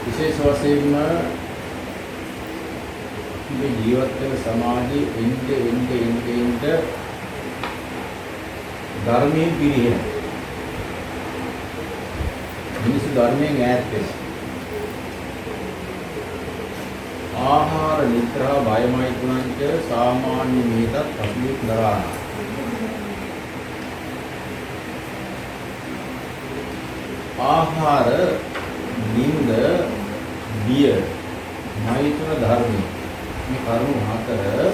විශේෂ වශයෙන්ම මේ ජීවත් වෙන සමාජයේ එන්නේ ධර්මයෙන් පිරිහෙන මිනිස්සු ධර්මයෙන් ඈත් වෙනවා. ආහාර නිද්‍රා බයමයි ගුණංච සාමාන්‍ය මේතත් අභියුත් දරාන. ආහාර නින්ද බිය මෛත්‍ර ධර්මී මේ කරුණු හතර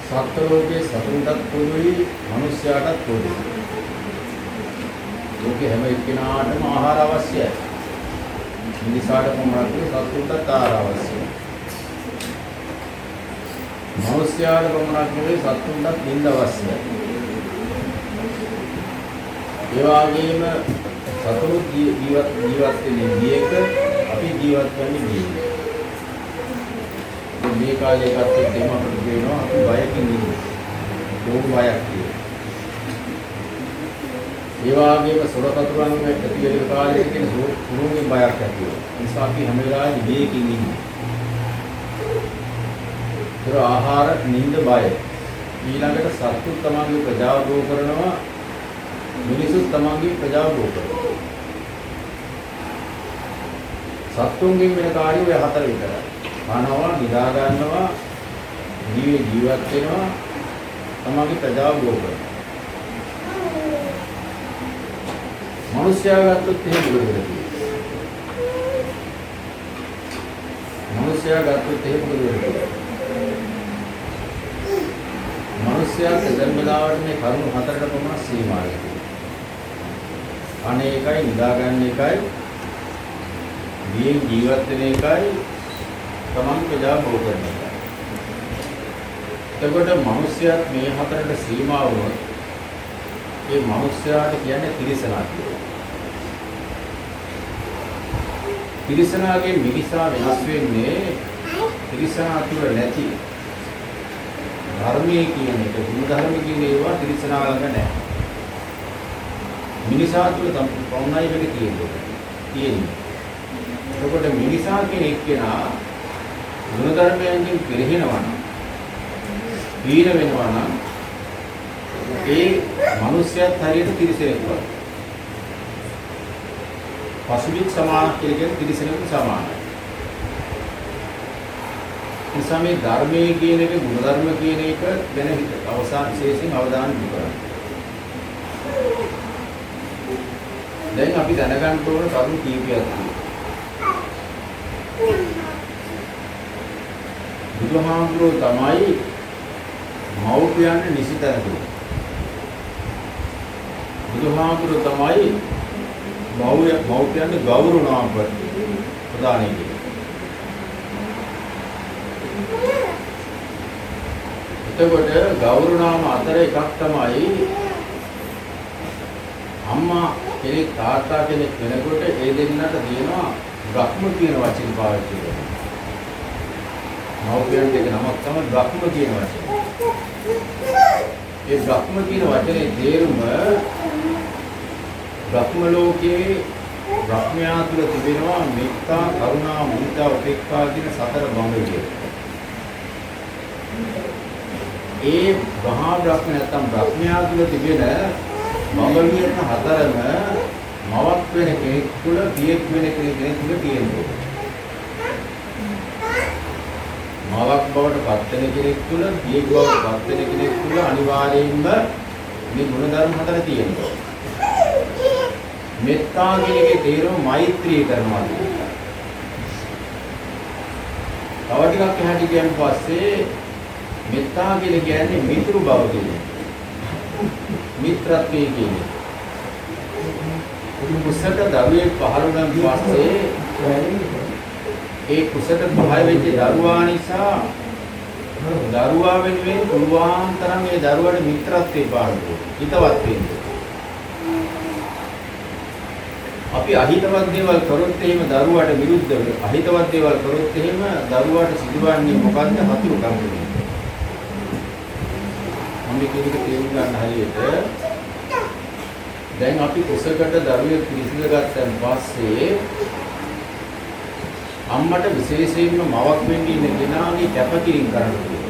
සත්ත්ව ලෝකයේ සතුටක් පොදුයි මිනිස්යාටත් පොදුයි. ලෝකේ හැම එක්කෙනාටම ආහාර අවශ්‍යයි. මිනිසාට පමණක් සතුටට ආහාර අවශ්‍යයි. මිනිස්යාට පමණක් නෙවෙයි සතුටට නිින්ද අවශ්‍යයි. ඒ වගේම සතුට ජීවත් වෙන්නේ බියක අපි ජීවත් වෙන්නේ බියක. මේ කාලේ එකත් එක්කම අපිට වෙනවා අපි බයකින් ඉන්නේ. ලෝක බයක් තියෙනවා. ඒ වගේම සොරකතුරන් ඇති වෙන කාලේ කියන සුරුන්ගේ බයක් ඇති වෙනවා. ඒ නිසා අපි හැම වෙලාවෙම බයකින් ඉන්නේ. ඒතර ආහාර, නිින්ද, බය. ඊළඟට සත්තු තමන්ගේ ප්‍රජාව දෝ කරනවා. මිනිසු තමන්ගේ ප්‍රජාව දෝ කරනවා. සත්තුන්ගෙන් වෙන කාර්යය ඔය හතර විතරයි. කනවා, නිදා ගන්නවා, ජීවත් වෙනවා, තමන්ගේ ප්‍රජාව බෝ කරනවා. මිනිස්යා ගත්තොත් එහෙම මොකද වෙන්නේ? මිනිස්යා ගත්තොත් එහෙම මොකද වෙන්නේ? මිනිස්යා දෙදන් වෙලාවට මේ කරුණු හතරට පමණ සීමා වෙනවා. අනේ එකයි නිදා ගන්න එකයි, ජීවත් වෙන එකයි තමන් ප්‍රජා බෝ කරන එකයි. එතකොට මිනිස්යාත් මේ හතරට සීමා වුණොත් ඒ මිනිස්යාට කියන්නේ තිරිසනා කියලා. තිරිසනාගේ මිනිසා වෙනස් වෙන්නේ තිරිසනා තුළ නැති ධර්මයේ කියන එක, ගුණ ධර්ම කියන ඒවා තිරිසනා ළඟ නැහැ. මිනිසා තුළ පවුණයි වෙන්නේ තියෙන්නේ. එතකොට මිනිසා කියන එක්කෙනා ගුණ ධර්මයන්ගෙන් පිරිහෙනවා නම්, හීන වෙනවා නම් ඒ මිනිස්යාත් හරියට තිරිසනෙක් වගේ. පසුබිම් සමාන කියලා කියන තිරිසනෙකුට සමානයි. නිසා මේ ධර්මයේ කියන එක, ගුණ ධර්ම කියන එක ගැන අවසාන විශේෂයෙන් අවධානය යොමු කරන්න. දැන් අපි දැනගන්න ඕන කරුණු කීපයක් තියෙනවා. බුදුහාමුදුරුවෝ තමයි මව්පියන් නිසිතන දුන්නේ. බුදුහාමුදුරුවෝ තමයි මව්පියන් ගෞරවණාම ප්‍රදානය කළේ. එතකොට ගෞරවණාම අතර එකක් තමයි අම්මා කෙනෙක් තාත්තා කෙනෙක් වෙනකොට ඒ දෙන්නට තියෙනවා බ්‍රහ්ම කියන වචන පාවිච්චි කරනවා. මව්පියන් දෙක නමක් තමයි බ්‍රහ්ම කියන වචනේ. ඒ බ්‍රහ්ම කියන වචනේ තේරුම බ්‍රහ්ම ලෝකයේ බ්‍රහ්මයා තුළ තිබෙනවා මෙත්තා, කරුණා, මුදිතා, උපේක්ඛා කියන සතර බඹය. ඒ මහා බ්‍රහ්ම නැත්නම් බ්‍රහ්මයා තුළ තිබෙන බඹ හතරම මවක් වෙන කෙනෙක් තුළ, පියෙක් වෙන කෙනෙක් තුළ තියෙනවා. මවක් බවට පත් වෙන කෙනෙක් තුළ, පියෙක් බවට පත් වෙන කෙනෙක් තුළ අනිවාර්යයෙන්ම මේ ගුණ ධර්ම හතර තියෙනවා. මෙත්තා කියන එකේ තේරුම මෛත්‍රී කරනවා කියන එක. තව ටිකක් එහාට ගියන් පස්සේ මෙත්තා කියලා කියන්නේ මිතුරු බව කියන එක. මිත්‍රත්වයේ කියන එක. කුසට දරුවෙක් පහළ වුණාන් පස්සේ ඒ කුසට පහළ වෙච්ච දරුවා නිසා දරුවා වෙනුවෙන් පුළුවන් තරම් ඒ දරුවාට මිත්‍රත්වයේ පාඩු හිතවත් වෙන්න. අපි අහිතවත් දේවල් කරොත් එහෙම දරුවාට විරුද්ධව අහිතවත් දේවල් කරොත් එහෙම දරුවාට සිදුවන්නේ මොකද්ද? හතුරුකම් වෙන්නේ. මම මේක තේරුම් ගන්න හරියට දැන් අපි කුසකට දරුවෙක් පිළිසිඳ ගත්තන් පස්සේ අම්මට විශේෂයෙන්ම මවක් වෙන්න ඉන්න කෙනාගේ කැපකිරීම කරන්න ඕනේ.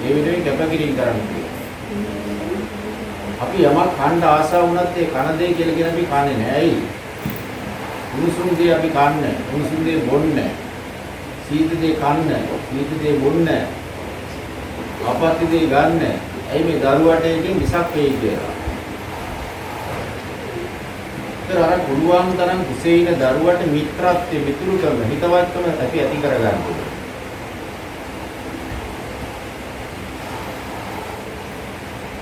ඒ විදිහේ කැපකිරීම කරන්න ඕනේ. අපි යමක් කන්න ආසාව වුණත් ඒ කන දෙය කියලා කියන අපි කන්නේ නැහැ. ඇයි? උණුසුම් දේ අපි කන්නේ. උණුසුම් දේ බොන්නේ. සීත දේ කන්නේ. සීත දේ බොන්නේ. අපත්‍ය දේ ගන්න. ඇයි මේ දරුවට එකෙන් විසක් වෙයි කියලා. අර පුළුවන් තරම් කුසේ ඉන දරුවට මිත්‍රත්වය මිතුරුකම හිතවත්කම අපි ඇති කරගන්න ඕනේ.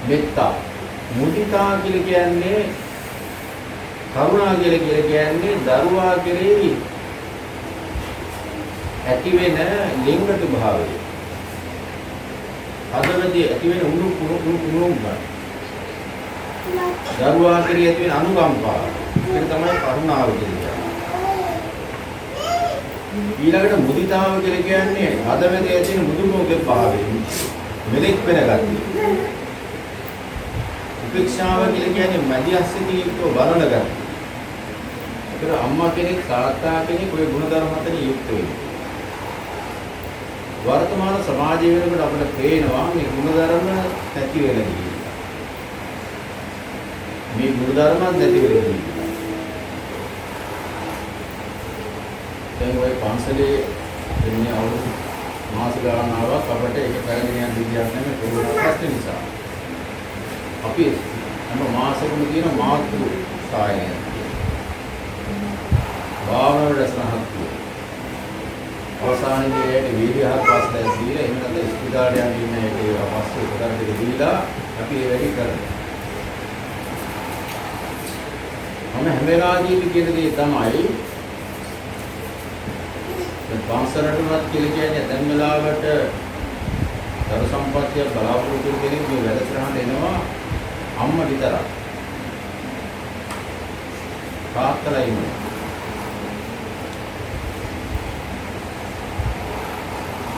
මෙත්තා මුදිතා කියලා කියන්නේ කරුණා කියලා කියන්නේ දරුවා කෙරෙහි ඇති වෙන ලිංගික භාවය. අදවදී ඇති වෙන උණුකුණු දරුවා කෙරෙහි ඇති වෙන අනුකම්පාව. ඒක තමයි කරුණාව කියන්නේ. ඊළඟට මුදිතාව කියලා කියන්නේ අදවදී ඇති වෙන මුදුමෝගේ භාවය. මෙලෙක් වෙන ගතිය. උපේක්ෂාව කියලා කියන්නේ මැදිහස්සිතී යුක්තව බලන ගතිය. ඒතර අම්මා කෙනෙක් තාත්තා කෙනෙක් ඔය ගුණධර්ම හතරෙන් යුක්ත වෙනවා. වර්තමාන සමාජයේ වෙනකොට අපිට පේනවා මේ ගුණධර්ම නැති වෙලා ගිහින්. මේ ගුණධර්ම නැති වෙලා ගිහින්. දැන් ඔය පන්සලේ ඉන්නේ අවුරුදු මාස ගණනාවක් අපිට ඒක පැහැදිලි යන විදියක් නැහැ කොරෝනා ප්‍රශ්න නිසා. අපි හැම මාසෙකම තියෙන මාතෘ සායනය. භාවනාව රසනහත්. අවසානයේදී වීර්යහත් පාස්ලා දීලා එහෙම නැත්නම් ඉස්පිතාලේ යන ඉන්න ඒකේ අවශ්‍ය උපකරණ ටික දීලා අපි ඒ වැඩි කරනවා. මම හැම වෙලාවෙදීම කියන දේ තමයි පන්සලටවත් කියලා කියන්නේ දැන් වෙලාවට දරු සම්පත්තිය බලාපොරොත්තු වෙන කෙනෙක් මේ වැඩසටහනට එනවා අම්මා විතරක්. තාත්තලා ඉන්නවා.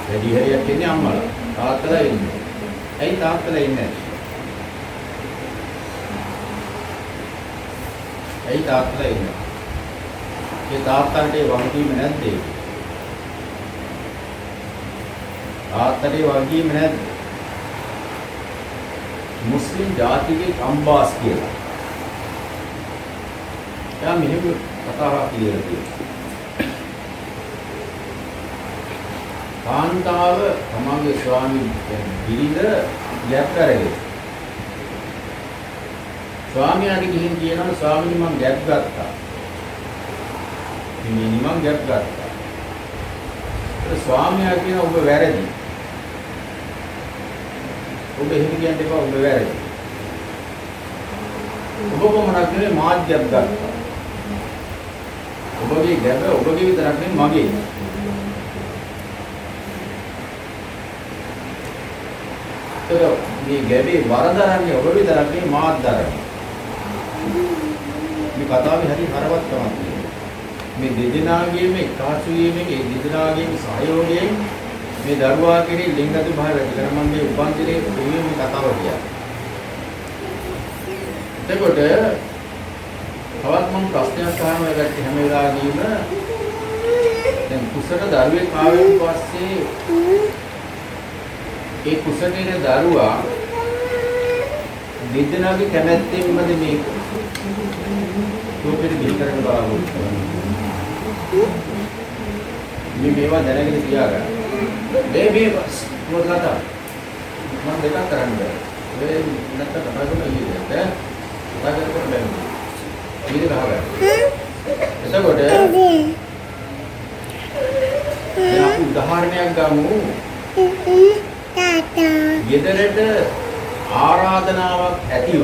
වැඩි හරියක් ඉන්නේ අම්මලා. තාත්තලා ඉන්නේ. ඇයි තාත්තලා ඉන්නේ? ඇයි තාත්තලා ඉන්නේ? ඒ තාත්තන්ට ඒ වගකීම නැද්ද? තාත්තට ඒ වගකීම නැද්ද? මුස්ලිම් ජාතිකේ අම්බාස් කියලා. එයා මෙහෙම කතාවක් කියලා තියෙනවා. කාන්තාව තමන්ගේ ස්වාමී බිරිඳ ගැප් කරගෙන. ස්වාමියාට ගිහින් කියනවා ස්වාමීනි මම ගැප් ගත්තා. ඉතින් මම ගැප් ගත්තා. ඒ ස්වාමියා කියන ඔබ වැරදි. ඔබ එහෙම කියන්න එපා ඔබ වැරදි. ඔබ කොහොමද නෙවෙයි මාත් ගැප් ගත්තා. ඔබගේ ගැප ඔබගේ විතරක් නෙවෙයි මගේ. මේ ගැබේ වරදරන්නේ ඔබ විතරක් නෙවෙයි මාත් දරන්නේ. මේ කතාවේ හරි හරවත්කමක් තියෙනවා. මේ දෙදෙනාගේම එකහසු වීමෙන් ඒ දෙදෙනාගේම සහයෝගයෙන් මේ දරුවා කෙරෙහි ලිංගික භාවය ඇති කරන මම මේ උපන්දිනේ මේ කතාව කියන්නේ. එතකොට තවත් මම ප්‍රශ්නයක් අහනවා ඒකට හැම වෙලාවෙදීම දැන් කුසට දරුවෙක් ආවෙන් පස්සේ ඒ කුසටේන දරුවා දෙදෙනාගේ කැමැත්තෙන්මද මේ රූපෙට ගිහින් කරන්න බලාපොරොත්තු වෙන්නේ. මේවා දැනගෙන තියාගන්න. මේ බස් මොකද මම දෙකක් කරන්න බෑ. ඒ නැත්නම් කතා කරන්න ඉන්නේ නැහැ. කතා කරන්න බෑ. ඊට ගහගන්න. එතකොට දැන් අපි උදාහරණයක් ගමු. ගෙදරට ආරාධනාවක් ඇතිව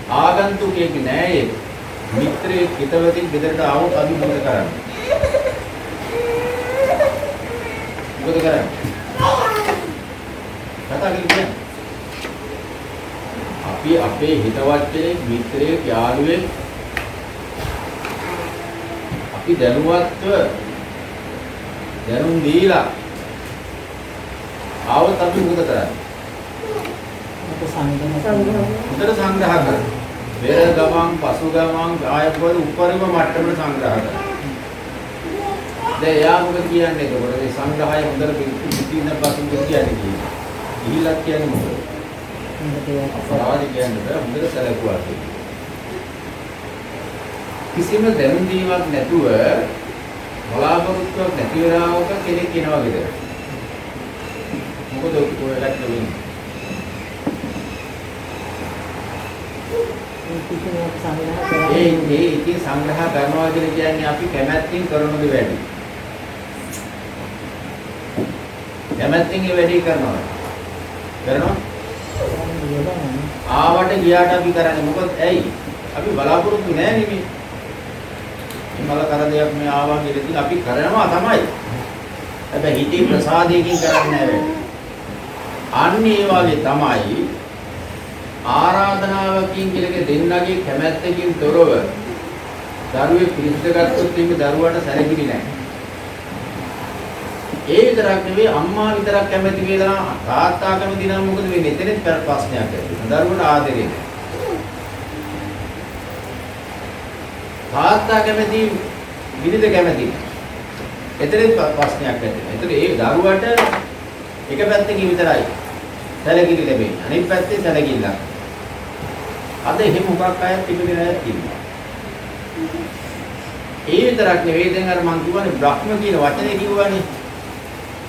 ආගන්තුකයෙක් නෑයේ මිත්‍රයෙක් හිතවතින් ගෙදරට ආවොත් අපි මොකද කරන්නේ? මොකද කරන්නේ? කතා කරන්නේ. අපි අපේ හිතවත් කෙනෙක් මිත්‍රයෙක් යාළුවෙක් අපි දැනුවත්ව දැනුම් දීලා ආවොත් අපි මොකද කරන්නේ? හොඳට සංග්‍රහ කරනවා. බෙර ගමන් පසු ගමන් ආයතන උපරිම මට්ටමට සංග්‍රහ කරනවා. දැන් යා මොකද කියන්නේ එතකොට මේ සංග්‍රහය හොඳට පිටින් පස්සෙන් කියන්නේ කියන්නේ. ඉහිලක් කියන්නේ මොකද? අපරාධ කියන්නේ බෑ හොඳට සැලකුවා කියන්නේ. කිසිම දැනුම් දීමක් නැතුව බලාපොරොත්තුවක් නැති වෙලාවක කෙනෙක් එනවා විතර. මොකද ඔයගොල්ලෝ වෙන්නේ? ඒ ඉතින් සංග්‍රහ කරනවා කියන්නේ අපි කැමැත්තෙන් කරන දේ වැඩි. කැමැත්තෙන් ඒ වැඩේ කරනවා. කරනවා? ආවට ගියාට අපි කරන්නේ මොකද? ඇයි? අපි බලාපොරොත්තු නැහැ නෙමෙයි. මල කරදයක් මේ ආවා කියලා ඉතින් අපි කරනවා තමයි. හැබැයි හිතේ ප්‍රසාදයකින් කරන්නේ නැහැ. අන්න ඒ වගේ තමයි ආරාධනාවකින් කියලක දෙන්නගේ කැමැත්තකින් තොරව දරුවේ පිළිස්ස ගත්තොත් එimhe දරුවාට සැලකිලි නැහැ. ඒ විතරක් නෙවෙයි අම්මා විතරක් කැමති වෙලා තාත්තා කැමති නම් මොකද වෙන්නේ? එතනෙත් ප්‍රශ්නයක් ඇති වෙනවා. දරුවට ආදරේ නැහැ. තාත්තා කැමති විනිද කැමති. එතනෙත් ප්‍රශ්නයක් ඇති වෙනවා. ඒතර ඒ දරුවට එක පැත්තකින් විතරයි සැලකිලි ලැබෙන්නේ. අනිත් පැත්තේ සැලකිල්ලක්. අද එහෙම මොකක් අයත් තිබෙන්නේ තියෙනවා. ඒ විතරක් නෙවෙයි දැන් අර මං කියවනේ බ්‍රහ්ම කියන වචනේ කිව්වනේ.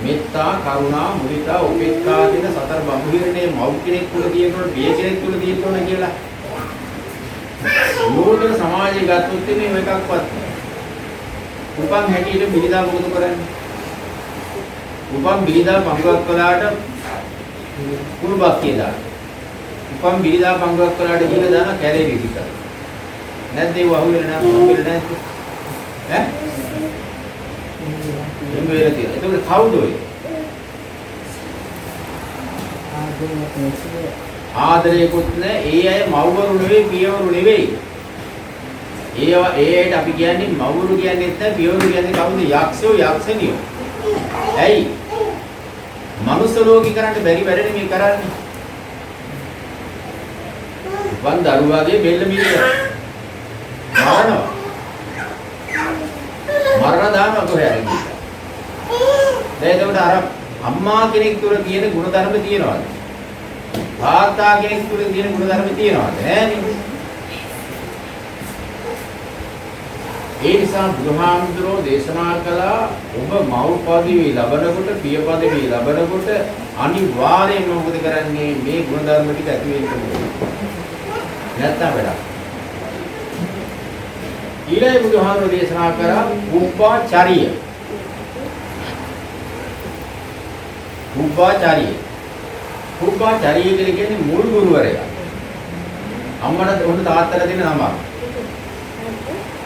මෙත්තා කරුණා මුදිතා උපේක්ඛා කියන සතර බඹහිරනේ මව් කෙනෙක් තුල තියෙනකොට පිය කෙනෙක් තුල තියෙනවනේ කියලා. නූතන සමාජය ගත්තොත් මේ එකක්වත් උපන් හැටියට බිරිඳා මොකද කරන්නේ? උපන් බිරිඳා පංගුවක් කළාට කුරුබක් කියලා. උපන් බිරිඳා පංගුවක් කළාට කියලා දාන කැලේ විසි කරා. නැද්ද ඒ වහුවෙල නැත්නම් නැද්ද? ඈ? එම්බෙල තියෙන. ඒක කවුද ඔය? ආදරේකුත් නැහැ. ඒ අය මව්වරු නෙවෙයි පියවරු නෙවෙයි. ඒ අයට අපි කියන්නේ මව්වරු කියන්නේ නැත්නම් පියවරු කියන්නේ කවුද? යක්ෂයෝ යක්ෂණියෝ. ඇයි? මනුස්ස ලෝකේ කරන්න බැරි වැඩනේ මේ කරන්නේ. වන් දරුවාගේ බෙල්ල මිරිනවා. මරනවා. මරණ දානවා කොහේ හරි. දැන් එතකොට අර අම්මා කෙනෙක් තුල තියෙන ගුණධර්ම තියෙනවද? තාත්තා කෙනෙක් තුල තියෙන ගුණධර්ම තියෙනවද? නෑනේ. ඒ නිසා බුදුහාමුදුරෝ දේශනා කළා ඔබ මව් පදවි ලබනකොට පිය පදවි ලබනකොට අනිවාර්යයෙන්ම මොකද කරන්නේ මේ ගුණධර්ම ටික ඇති වෙන්න ඕනේ. නැත්තම් වැඩක්. ඊළඟ බුදුහාමුදුරෝ දේශනා කරා උප්පාචාරිය. උප්පාචාරිය. උප්පාචාරිය කියන්නේ මුල් ගුරුවරයා. අම්මට උන් තාත්තට දෙන නම.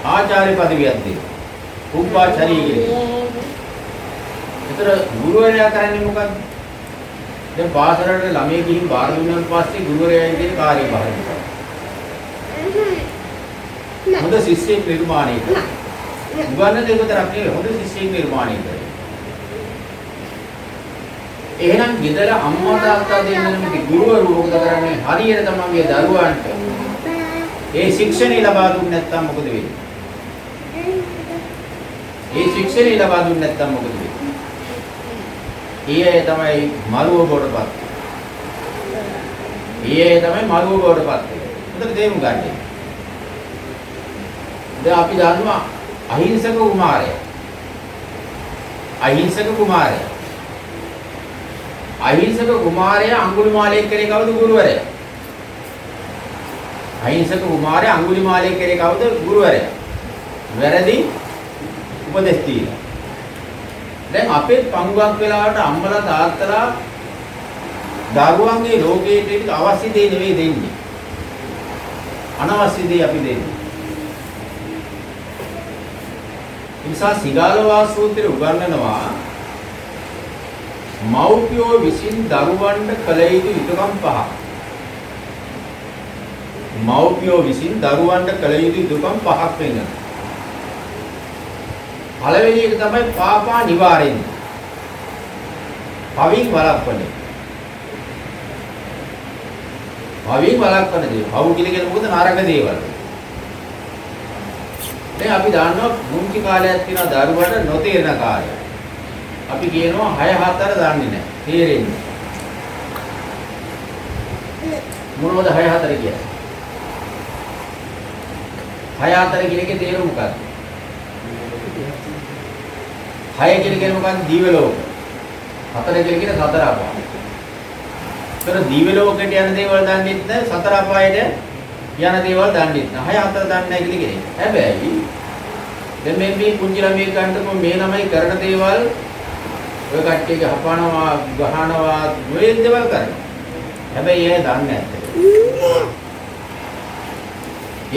ආචාර්ය පදවියක් දෙනවා. උප්පාචාරිය කියන්නේ. ඒතර ගුරුවරයා කරන්නේ මොකද්ද? දැන් පාසලට ළමයි ගිහින් බාර දුන්නාන් පස්සේ ගුරුවරයා ඉදිරියේ කාර්යභාරය කරනවා. හොඳ ශිෂ්‍යෙක් නිර්මාණය කරනවා. උගන්නන දේ විතරක් නෙවෙයි හොඳ ශිෂ්‍යෙක් නිර්මාණය කරනවා. එහෙනම් ගෙදර අම්මා තාත්තා දෙන්නෙම ගුරුවරු මොකද කරන්නේ? හරියට තමන්ගේ දරුවන්ට ඒ ශික්ෂණය ලබා දුන්නේ නැත්නම් මොකද වෙන්නේ? ඒ ශික්ෂණය ලබා දුන්නේ නැත්නම් මොකද වෙන්නේ? ඊයේ තමයි මරුව බොඩපත්. ඊයේ තමයි මරුව බොඩපත්. හොඳට තේරුම් ගන්න. දැන් අපි දන්නවා අහිංසක කුමාරයා. අහිංසක කුමාරයා. අහිංසක කුමාරයා අඟුලිමාලයේ කරේ කවුද ගුරුවරයා? අහිංසක කුමාරයා අඟුලිමාලයේ කරේ කවුද ගුරුවරයා? වැරදි උපදෙස් දීලා. දැන් අපේ පංගුවක් වෙලාවට අම්මලා තාත්තලා දරුවන්ගේ ලෝකයට අවශ්‍ය දේ නෙවෙයි දෙන්නේ. අනවශ්‍ය දේ අපි දෙන්නේ. නිසා සිගාලවා සූත්‍රය උගන්වනවා මව්පියෝ විසින් දරුවන්ට කළ යුතු යුතුකම් පහ. මව්පියෝ විසින් දරුවන්ට කළ යුතු යුතුකම් පහක් වෙනවා. පළවෙනි එක තමයි පාපා නිවාරෙන්න. පවින් වළක්වන. භවයෙන් වළක්වන දේ. භව කියලා කියන්නේ මොකද? නරක දේවල්. දැන් අපි දන්නවා මුංචි කාලයක් තියෙනවා දරුවට නොතේරෙන කාලයක්. අපි කියනවා 6 4 දන්නේ නැහැ. තේරෙන්නේ. මොනවද 6 4 කියන්නේ? 6 4 කියන එකේ තේරුම මොකක්ද? 6 කියන මොකක්ද? දිව්‍ය ලෝක. 4 කියන සතර අපාය. ඒතර දිව්‍ය ලෝකයට යන දේවල් දන්නේ නැහැ. සතර අපායට යන දේවල් දන්නේ නැහැ. 6 4 දන්නේ නැහැ කියන්නේ. හැබැයි දැන් මේ පුංචි ළමයි ගන්නකො මේ ළමයි කරන දේවල් ඔය කට්ටියගේ හපනවා, ගහනවා, මේ දේවල් කරනවා. හැබැයි ඒ දන්නේ නැහැ.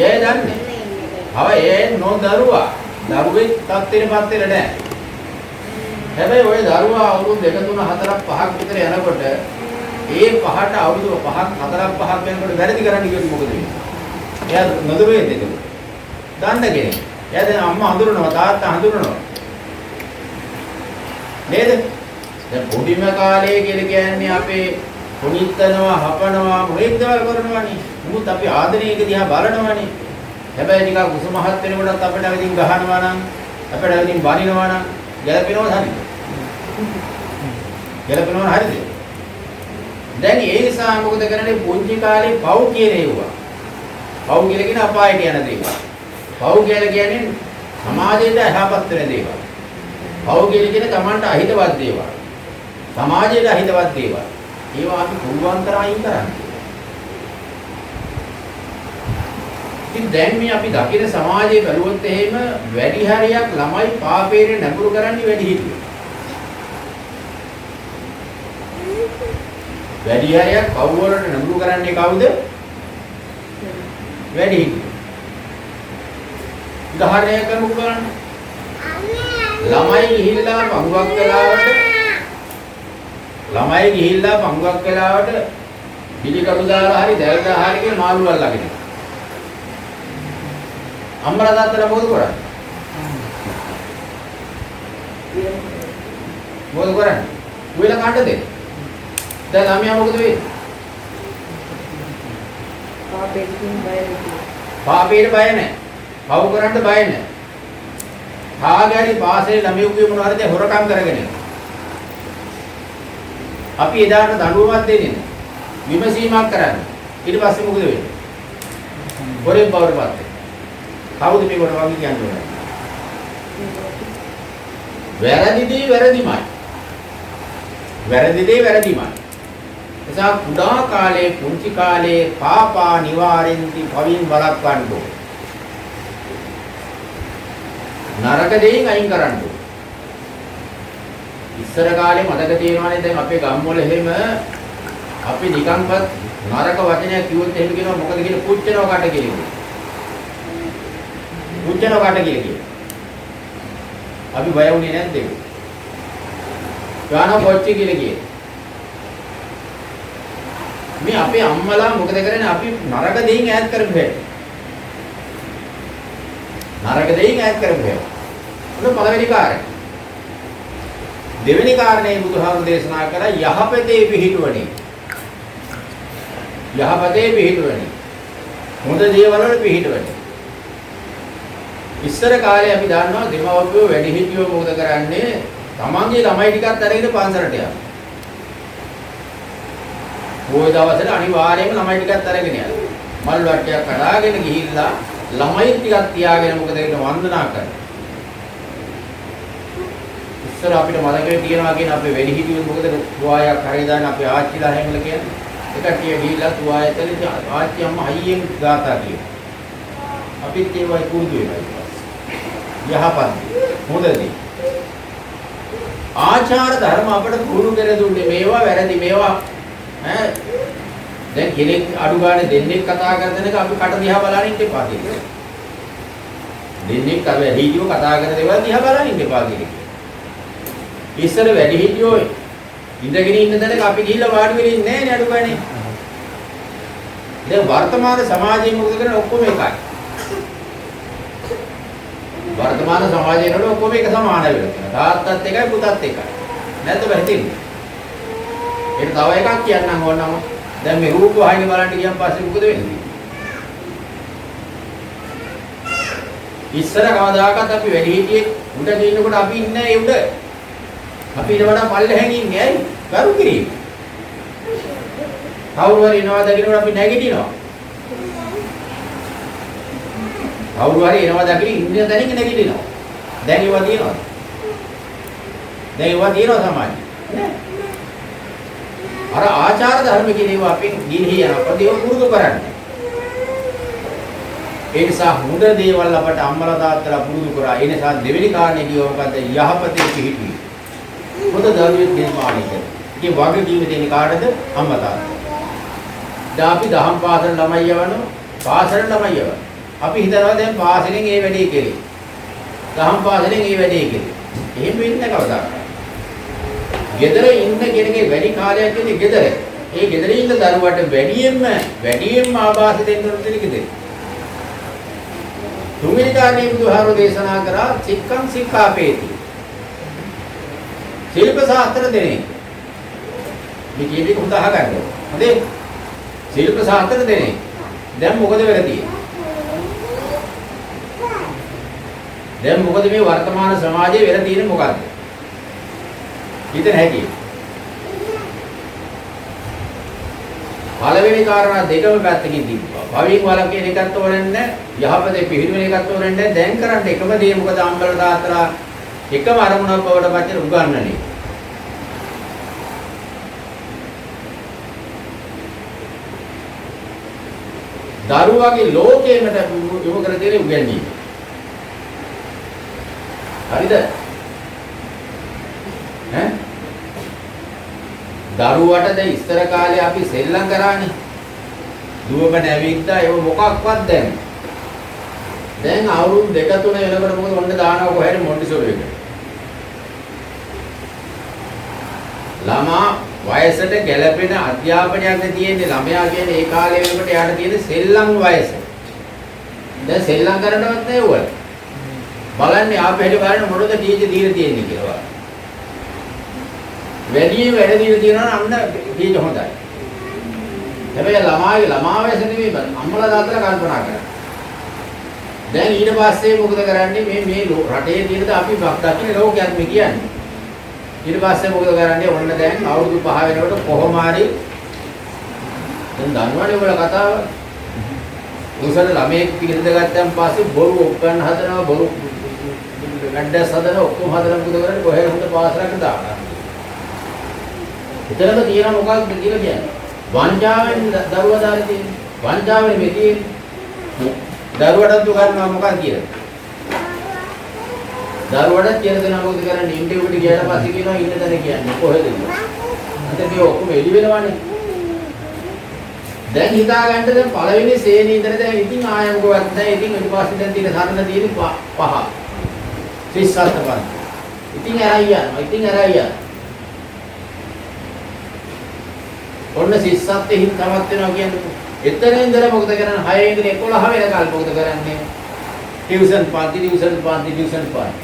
ඒ දන්නේ. හැබැයි ඒ නොදරුවා. දරුවේ තත්ත්වෙටපත් වෙලා නැහැ. හැබැයි ওই දරුවා අවුරුදු 2 3 4 5ක් විතර යනකොට ඒ පහට අවුරුදු 5ක් 4ක් 5ක් යනකොට වැරදි කරන්න කිව්වොත් මොකද වෙන්නේ? එයා නොදරුවේ දෙක. දන්න කෙනෙක්. එයා දැන් අම්මා හඳුනනවා, තාත්තා හඳුනනවා. නේද? දැන් පොඩිම කාලේ කියලා කියන්නේ අපේ කොනිටනවා, හපනවා, මොකෙක් දේවල් කරනවානේ. මුත් අපි ආදරයක දිහා බලනවානේ. හැබැයි ටිකක් උසමහත් වෙනකොටත් අපිට අවදින් ගහනවා නම්, අපිට අවදින් බනිනවා නම් ගැලපෙනවද හරිද? ගැලපෙනවද හරිද? දැන් ඒ නිසා මොකද කරන්නේ? පුංචි කාලේ පව් කියන ඒවා. පව් කියලා කියන අපායට යන දේවල්. පව් කියලා කියන්නේ සමාජයට යහපත් වෙන දේවල්. පව් කියලා කියන්නේ Tamanට අහිතවත් දේවල්. සමාජයට අහිතවත් දේවල්. ඒවා අපි පුළුවන් තරම් අයින් කරන්න. ඉතින් දැන් මේ අපි දකින සමාජයේ බැලුවොත් එහෙම වැඩි හරියක් ළමයි පාපේට නැඹුරු කරන්නේ වැඩි හිටියෝ. වැඩි හරියක් පව් වලට නැඹුරු කරන්නේ කවුද? වැඩි හිටියෝ. උදාහරණයක් කරමු බලන්න. ළමයි ගිහිල්ලා පංගුවක් වෙලාවට පිළිකඩු දාලා හරි දැල් දාලා හරි කියලා මාළු අල්ලගෙන. අම්මලා තාත්තලා මොකද කරන්නේ? මොකද කරන්නේ? උයලා කන්න දෙන්න. දැන් ළමයා මොකද වෙන්නේ? පාපේට බය නැහැ. පව් කරන්න බය නැහැ. ආගාරි පාසලේ ළමයෙකුගේ මොනවාද හොරකම් කරගෙන යනවා. අපි එදාට දඬුවමක් දෙන්නේ නැහැ. විමසීමක් කරන්නේ. ඊට පස්සේ මොකද වෙන්නේ? හොරෙන් බවරපත් වෙනවා. කවුද මේකට වගේ කියන්නේ? වැරදි දේ වැරදිමයි. වැරදි දේ වැරදිමයි. එසා කුඩා කාලේ පුංචි කාලේ පාපා නිවාරෙන්ති පවින් වළක්වන්න ඕන. නරක දෙයින් අයින් කරන්න ඕන. ඉස්සර කාලේ මතක තියෙනවානේ දැන් අපේ ගම්වල එහෙම අපි නිකන්වත් නරක වචනයක් කිව්වොත් එහෙම කියනවා මොකද කියලා පුච්චනවා කට කියලා. පුච්චනවා කට කියලා. අපි බය වුණේ නැද්ද ඒක? ගාන පොච්චි කියලා කියේ. මේ අපේ අම්මලා මොකද කරන්නේ අපි නරක දෙයින් ඈත් කරපු නරක දෙයින් ඈත් කරපු ඒක පළවෙනි කාරණය. දෙවෙනි කාරණේ බුදුහාමුදුරේ දේශනා කළා යහපතේ පිහිටුවණි. යහපතේ පිහිටුවණි. හොඳ දේවල් වල පිහිටුවණි. ඉස්සර කාලේ අපි දන්නවා දෙමව්පියෝ වැඩිහිටියෝ මොකද කරන්නේ? තමන්ගේ ළමයි ටිකත් අරගෙන පන්සලට යනවා. ওই දවස්වල අනිවාර්යයෙන්ම ළමයි ටිකත් අරගෙන යනවා. මල් වට්ටියක් කඩාගෙන ගිහිල්ලා ළමයි ටිකක් තියාගෙන මොකද කරන්නේ? වන්දනා කරනවා. ඉස්සර අපිට මතකයේ තියනවා කියන අපේ වැඩිහිටියෝ මොකද තුවායක් හරිය දාන අපේ ආච්චිලා හැමල කියන්නේ. එකටිය ගිහිල්ලා තුවායතලේ ආච්චි අම්මා හයියෙන් ගාථා කියනවා. අපිත් ඒවයි කුරුදු වෙනවා. යහපත් හොඳදී ආචාර ධර්ම අපට පුහුණු කර දුන්නේ මේවා වැරදි මේවා ඈ දැන් කෙනෙක් අඩු ගානේ දෙන්නෙක් කතා කරන එක අපි කට දිහා බලන්න ඉන්න එපා කියලා. දෙන්නෙක් අර වැඩිහිටියෝ කතා කරන දේවල් දිහා බලන්න ඉන්න එපා කියලා. ඉස්සර වැඩිහිටියෝ ඉඳගෙන ඉන්න තැනක අපි ගිහිල්ලා වාඩි වෙලා ඉන්නේ නැහැ නේ අඩු ගානේ. දැන් වර්තමාන සමාජයේ මොකද කරන්නේ ඔක්කොම එකයි. වර්තමාන සමාජයේ නේද ඔක්කොම එක සමාන වෙලා තියෙනවා. තාත්තත් එකයි පුතත් එකයි. නැද්ද බහිතින්නේ? ඒක තව එකක් කියන්නම් ඕනම දැන් මේ රූප වහින බලන්න ගියන් පස්සේ මොකද වෙන්නේ? ඉස්සර කවදාකවත් අපි වැඩි හිටියේ උඩ ගිනනකොට අපි ඉන්නේ ඒ උඩ. අපි ඊට වඩා පල්ලෙහෙන් ඉන්නේ ඇයි? කරු කිරීම. කවුරු හරි එනවා දකින්නකොට අපි නැගිටිනවා. කවුරු හරි එනවා දකින්න ඉන්න තැනින් නැගිටිනවා. දැන් ඒවා තියෙනවද? දැන් ඒවා තියෙනවා සමාජයේ. නෑ. අර ආචාර ධර්ම කියන ඒවා අපෙන් ගිලිහි යනවා. ඒවා පුරුදු කරන්නේ. ඒ නිසා හොඳ දේවල් අපට අම්මලා තාත්තලා පුරුදු කරා. ඒ නිසා දෙවෙනි කාරණේ කියව මොකද්ද? යහපතේ පිහිටි. හොඳ දරුවෙක් නිර්මාණය කරනවා. ඒ වගකීම දෙන්නේ කාටද? අම්මා තාත්තා. දැන් අපි දහම් පාසල ළමයි යවනවා. පාසල ළමයි යවනවා. අපි හිතනවා දැන් පාසලෙන් ඒ වැඩේ කෙරේ. දහම් පාසලෙන් ඒ වැඩේ කෙරේ. එහෙම වෙන්නේ කවදාවත්. ගෙදර ඉන්න කෙනෙක්ගේ වැඩි කාලයක් ඉන්නේ ගෙදර. ඒ ගෙදර ඉන්න දරුවට වැඩියෙන්ම ආభాස දෙන්න ඕන දෙයක්. තුන්වෙනි කාරණේ බුදුහාරෝ දේශනා කරා සික්ඛං සික්ඛාපේති. ශිල්ප ශාස්ත්‍ර දෙනේ. මේ කීපෙක හොඳ අහගන්න. හොඳේ. ශිල්ප ශාස්ත්‍ර දෙනේ. දැන් මොකද වෙලා තියෙන්නේ? දැන් මොකද මේ වර්තමාන සමාජයේ වෙලා තියෙන්නේ මොකද්ද? හිතන හැටි. පළවෙනි කාරණා දෙකම පැත්තකින් තිබ්බා. භවයෙන් වලකින එකත් ඕනෙන්නේ යහපතේ පිහිටුවෙන එකත් ඕනෙන්නේ දැන් කරන්න එකම දේ මොකද අම්බල තාත්තලා එකම අරමුණක් බවට පච්චර උගන්වන්නේ. දරුවාගේ ලෝකෙකට යොමු කර දෙන්නේ උගන්වීම. හරිද? ඈ දරුවට දැන් ඉස්සර කාලේ අපි සෙල්ලම් කරානේ. දුවක නැවිද්දා ඒව මොකක්වත් දැන් අවුරුදු 2 3 වෙනකොට මොකද ඔන්න දානවා කොහෙද මොන්ටිසෝරි එකට. ළමා වයසට ගැළපෙන අධ්‍යාපනයක් තියෙන්නේ ළමයා කියන්නේ ඒ කාලේ වෙනකොට යාට තියෙන සෙල්ලම් වයස. දැන් සෙල්ලම් කරනවත් නෑ උවල. බලන්නේ ආපෙහෙට බලන්න මොනවද ටීචර් දීලා තියෙන්නේ කියලා. වැඩියෙන් වැඩ දීලා තියෙනවා නම් අන්න ටීචර් හොඳයි. හැබැයි ළමා වයස නෙමෙයි අම්මලා තාත්තලා කල්පනා කරන්නේ. දැන් ඊට පස්සේ මොකද කරන්නේ මේ රටේ තියෙන අපි දකින්න ලෝකයක් මේ කියන්නේ. ඊට පස්සේ මොකද කරන්නේ ඔන්න දැන් අවුරුදු 5 වෙනකොට කොහොම හරි දැන් දන්නවනේ ඔයාලා කතාව. උසල ළමයෙක් පිළිඳ ගත්තන් පස්සේ බොරු ඔක්කන් හදනවා බොරු ගඩඩස් හදනවා ඔක්කොම හදලා මොකද කරන්නේ කොහෙද හොඳ පාසලකට දානවා. එතනක තියෙන මොකක්ද කියලා කියන්නේ. වංචාවෙන් දරුවා දාලා තියෙන්නේ. වංචාවෙන් මේ තියෙන්නේ. දරුවටත් උගන්වනවා මොකක්ද කියලා. දරුවටත් කියලා දෙනවා මොකද කරන්නේ ඉන්ටර්විව් එකට ගියාට පස්සේ කියනවා ඉන්න තැන කියන්නේ කොහෙද කියලා. අන්තිමට ඔක්කොම එළි වෙනවනේ. දැන් හිතා ගන්න දැන් පළවෙනි ශ්‍රේණියේ ඉඳලා දැන් ඉතින් ආයමකවත් නැහැ. ඉතින් ඊට පස්සේ දැන් තියෙන සරණ තියෙන 5. 37 පන්ති. ඉතින් අරයි යනවා. ඔන්න 37 හින් තමත් වෙනවා කියන්නේ. එතන ඉඳලා මොකද කරන්නේ? 6 ඉඳලා 11 වෙනකල් මොකද කරන්නේ? ටියුෂන් පාන්ති.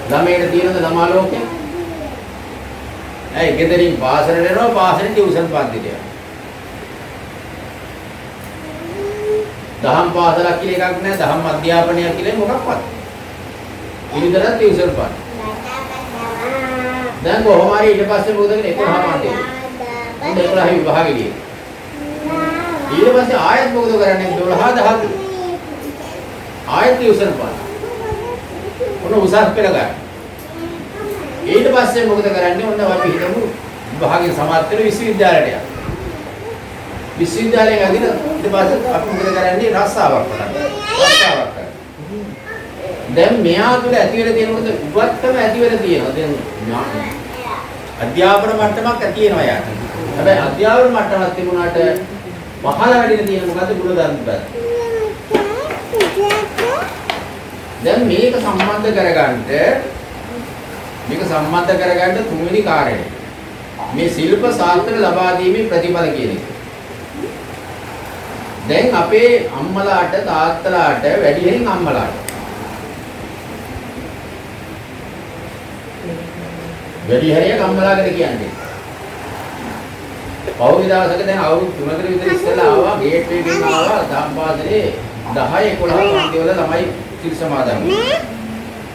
ළමයට තියෙනද ළමා ලෝකේ? ඇයි ගෙදරින් පාසලට යනවා පාසලෙන් ටියුෂන් පාන්තිට යනවා. දහම් පාසලක් කියලා එකක් නැහැ. දහම් අධ්‍යාපනයක් කියලා මොකක්වත්. ඉරිදලා ටියුෂන් පාන්ති. දැන් කොහොම හරි ඊට පස්සේ මොකද කරන්නේ 11 පාන්තිය. උන් 11 විභාගෙ ගියේ. ඊට පස්සේ ආයෙත් මොකද කරන්නේ 12 10 ආයෙත් ටියුෂන් පාන්ති. ඔන්න උසස් පෙළ ගන්න. ඊට පස්සේ මොකද කරන්නේ ඔන්න අපි හිතමු විභාගයෙන් සමත් වෙන විශ්වවිද්‍යාලයට යනවා. විශ්වවිද්‍යාලයෙන් ඇවිත් ඊට පස්සේ අපි මොකද කරන්නේ රස්සාවක් කරන්නේ. දැන් මෙයා තුළ ඇති වෙලා තියෙන මොකද උපත්තම ඇති වෙලා තියෙනවා. දැන් අධ්‍යාපන මට්ටමක් ඇති වෙනවා යාට. හැබැයි අධ්‍යාපන මට්ටමක් තිබුණාට පහළ වැඩිලා තියෙන මොකද්ද ගුණධර්ම පැත්ත. දැන් මේක සම්බන්ධ කරගන්න තුන්වෙනි කාරණය. මේ ශිල්ප ශාස්ත්‍ර ලබා දීමේ ප්‍රතිඵල කියන එක. දැන් අපේ අම්මලාට තාත්තලාට වැඩියෙන් අම්මලාට වැඩි හරියක් අම්මලාකට කියන්නේ. පෞද්ගලික දවසක දැන් අවුරුදු 3කට විතර ඉස්සෙල්ලා ආවා ගේට් එකකින් ආවා ධම්පාසලේ 10 11 පන්ති වල ළමයි සිල් සමාදන් වුණා.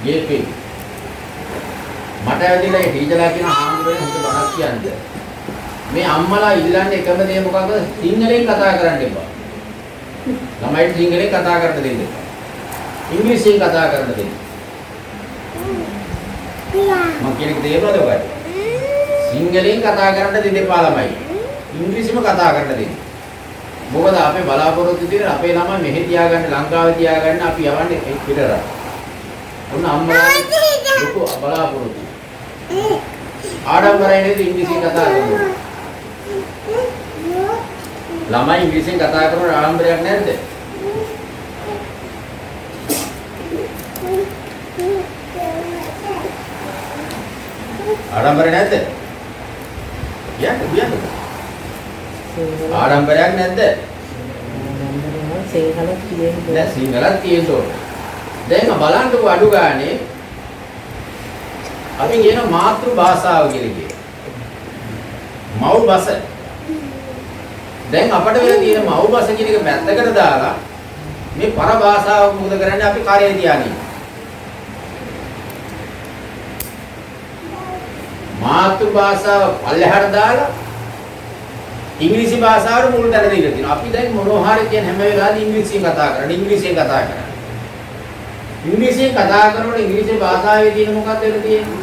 ගේට් එකේ මට ඇවිල්ලා ඒ ටීචර්ලා කියන හාමුදුරුවනේ හොඳ බණක් කියන්නේ. මේ අම්මලා ඉල්ලන්නේ එකම දේ මොකක්ද? සිංහලෙන් කතා කරන්න එපා. ළමයිට සිංහලෙන් කතා කරන්න දෙන්න එපා. ඉංග්‍රීසියෙන් කතා කරන්න දෙන්න. මම කියන එක තේරුණාද ඔයාලට? සිංහලෙන් කතා කරන්න දෙන්න එපා ළමයි. ඉංග්‍රීසිම කතා කරන්න දෙන්න. මොකද අපේ බලාපොරොත්තු තියෙන අපේ ළමයි මෙහෙ තියාගන්න ලංකාවේ තියාගන්න අපි යවන්නේ පිටරට. ඔන්න අම්මලා ලොකු බලාපොරොත්තු. ආඩම්බරයෙන් ඉංග්‍රීසියෙන් කතා කරනවා. ළමයි ඉංග්‍රීසියෙන් කතා කරනකොට ආඩම්බරයක් නැද්ද? ආඩම්බර නැද්ද? කියන්න. ආඩම්බරයක් නැද්ද? සිංහලත් තියෙන්නේ. දැන් සිංහලත් තියෙන්න ඕන. දැන් බලන්නකො අඩු ගානේ අපි කියන මාතෘ භාෂාව කියලා කියන. මව් භාෂ. දැන් අපිට වෙලා තියෙන මව් භාෂ කියන එක පැත්තකට දාලා මේ පර භාෂාව මොකද කරන්නේ අපි කාර්යය තියාගෙන. මාතෘ භාෂාව පල්ලෙහාට දාලා ඉංග්‍රීසි භාෂාවට මුල් තැන දීලා තියෙනවා. අපි දැන් මොනවා හරි කියන හැම වෙලාවෙම ඉංග්‍රීසියෙන් කතා කරන්නේ. ඉංග්‍රීසියෙන් කතා කරනකොට ඉංග්‍රීසි භාෂාවේ තියෙන මොකක්ද වෙලා තියෙන්නේ?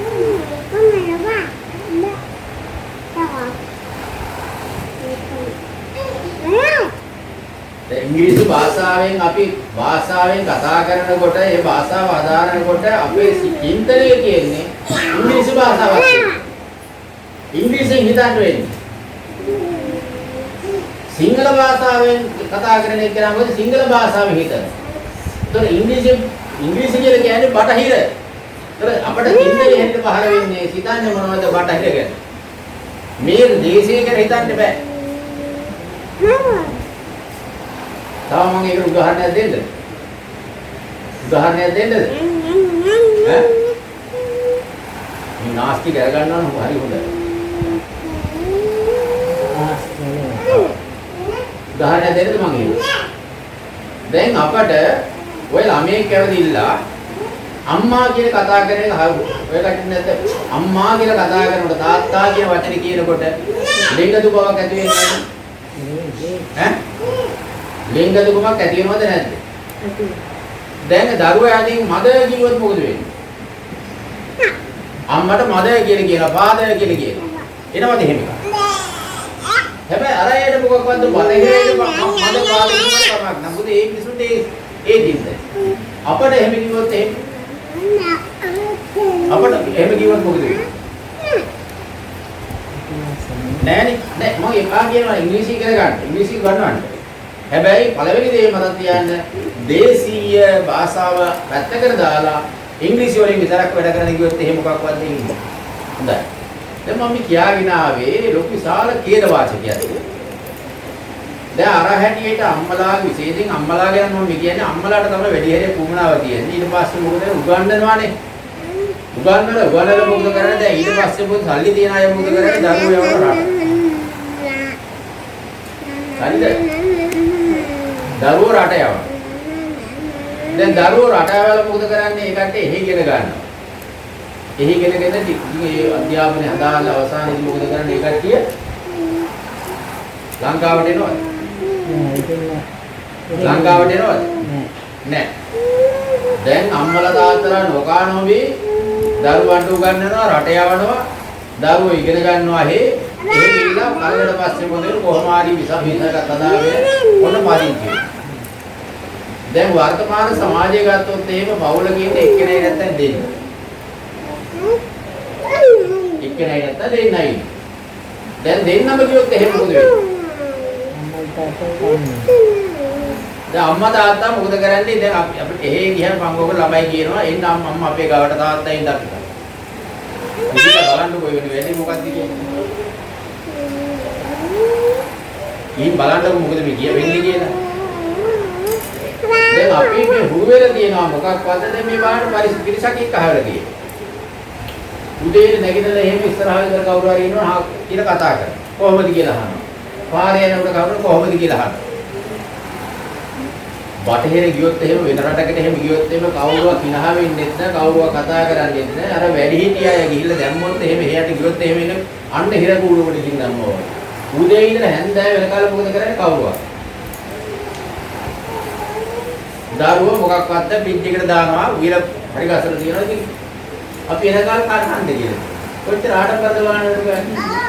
ඉංග්‍රීසි භාෂාවෙන් අපි භාෂාවෙන් කතා කරනකොට ඒ භාෂාව ආදාරනකොට අපේ චින්තනය කියන්නේ ඉංග්‍රීසි භාෂාවක්. ඉංග්‍රීසියෙන් හිතන්න වෙන්නේ. සිංහල භාෂාවෙන් කතා කරන එක නම් මොකද සිංහල භාෂාවෙන් හිතන. ඒතර ඉංග්‍රීසි කියලා කියන්නේ බටහිර. ඒතර අපිට ඉන්දියාවේ හිත පහළ වෙන්නේ හිතන්නේ මොනවද බටහිර ගැන. මේ දේශය ගැන හිතන්න බෑ. තව මම ඒකට උදාහරණයක් දෙන්නද? ඈ? මේ නාස්ති කරගන්නවා නම් හරි හොඳයි. උදාහරණයක් දෙන්නද මම එහෙම? දැන් අපට ඔය ළමයෙක් ඇවිදilla අම්මා කියන කතා කරන එක ඔය කටින් නැද්ද? අම්මා කියලා කතා කරනකොට තාත්තා කියන වචනේ කියනකොට ලිංග දුකක් ඇති වෙන්නේ ඈ? ලිංග දුකක් ඇති වෙනවද නැද්ද? දැන් දරුවා යටින් මදර් කිව්වොත් මොකද වෙන්නේ? අම්මට මදර් කියලා කියනවා, ෆාදර් කියලා කියනවා. එනවද එහෙම එකක්? හැබැයි අර ඇයිද මොකක්වත්ද බලහේද මද පාද කියනවා කමක් නෑ. මොකද ඒ මිනිසුන්ට ඒ දින්ද. අපිට එහෙම කිව්වොත් එහෙම අපිට එහෙම කිව්වොත් මොකද වෙන්නේ? නෑනේ. නෑ මම එකා කියනවා ඉංග්‍රීසි ඉගෙන ගන්න. ඉංග්‍රීසි ගන්නවන්න. හැබැයි පළවෙනි දේ මතක් තියාගන්න දේශීය භාෂාව පැත්තකට දාලා ඉංග්‍රීසි වලින් විතරක් වැඩ කරන්න කිව්වොත් එහෙම මොකක්වත් දෙන්නේ නෑ. හොඳයි. දැන් මම කියාගෙන ආවේ ලොකු විශාල ඛේද වාචකයක්. දැන් අර හැටියට අම්මලාගේ විශේෂයෙන් අම්මලා ගැන මම කියන්නේ අම්මලාට තමයි වැඩි හරිය කුමනාව තියෙන්නේ. ඊට පස්සේ මොකද උගන්වනවානේ. උගන්වලා මොකද කරන්නේ? දැන් ඊට පස්සේ මොකද සල්ලි තියන අය මොකද කරන්නේ? දරුවෝ යවන රට. හරිද? දරුවෝ රට යවන. දැන් දරුවෝ රට යවලා මොකද කරන්නේ? ඒකට එහෙ ඉගෙන ගන්නවා. එහි ඉගෙනගෙන මේ අධ්‍යාපනය හදාලා අවසානයේදී මොකද කරන්නේ? ඒ කට්ටිය ලංකාවට එනවද? ලංකාවට එනවද? නෑ. දැන් අම්මලා තාත්තලා නොකානෝවේ දරුවන්ට උගන්වනවා, රට යවනවා, දරුවෝ ඉගෙන ගන්නවා ඒ ගිහිල්ලා කලකට පස්සේ මොකද වෙන්නේ? කොහොම හරි විසක් හදාගෙන ඔන්න පරිංචි. දැන් වර්තමාන සමාජය ගත්තොත් එහෙම බහුල කියන්නේ එක්කෙනෙක් නැත්තම් දෙන්නේ. එක්කෙනයි නැත්නම් දෙන්නයි. දැන් දෙන්නම කිව්වොත් එහෙම මොකද වෙන්නේ? දැන් අම්මා තාත්තා මොකද කරන්නේ? දැන් අපිට එහෙ ගියම පංගෝක ළමයි කියනවා එන්න අම්මා අපේ ගාවට තාත්තා එන්න අපිට. ඉතින් බලන්නකො වෙන්නේ මොකක්ද කියන්නේ? ඊ බලන්නකො මොකද මේ කිය වෙන්නේ කියලා. දැන් අපි මේ හුරුවෙලා තියෙනවා මොකක්වත්ද දැන් මේ බාහිර පිරිසක් එක්ක අහවලා තියෙන්නේ. උදේට නැගිටලා එහෙම ඉස්සරහා ඉඳලා කවුරු හරි ඉන්නවා කියලා කතා කරනවා. කොහොමද කියලා අහනවා. පාරේ යනකොට කවුරු කොහොමද කියලා අහනවා. බටහිර ගියොත් එහෙම වෙන රටකට එහෙම ගියොත් එහෙම කවුරුවක් හිනහා වෙන්නෙත් නැහැ කවුරුවක් කතා කරන්නේත් නැහැ අර වැඩි හිටිය අය ගිහිල්ලා දැම්මොත් එහෙම එහාට ගියොත් එහෙම එන අන්න හිර කූඩුවකට ගිහින් දැම්මෝ උදේ ඉඳලා හැන්දෑව වෙනකල් මොකද කරන්නේ කවුරුවක් දාරුව මොකක්වත් පිට් එකට දානවා උයල හරි ගසලා තියනවා ඉතින් අපි එනකල් කන්නේ කියලා කොච්චර ආඩම්බරද බලන්නද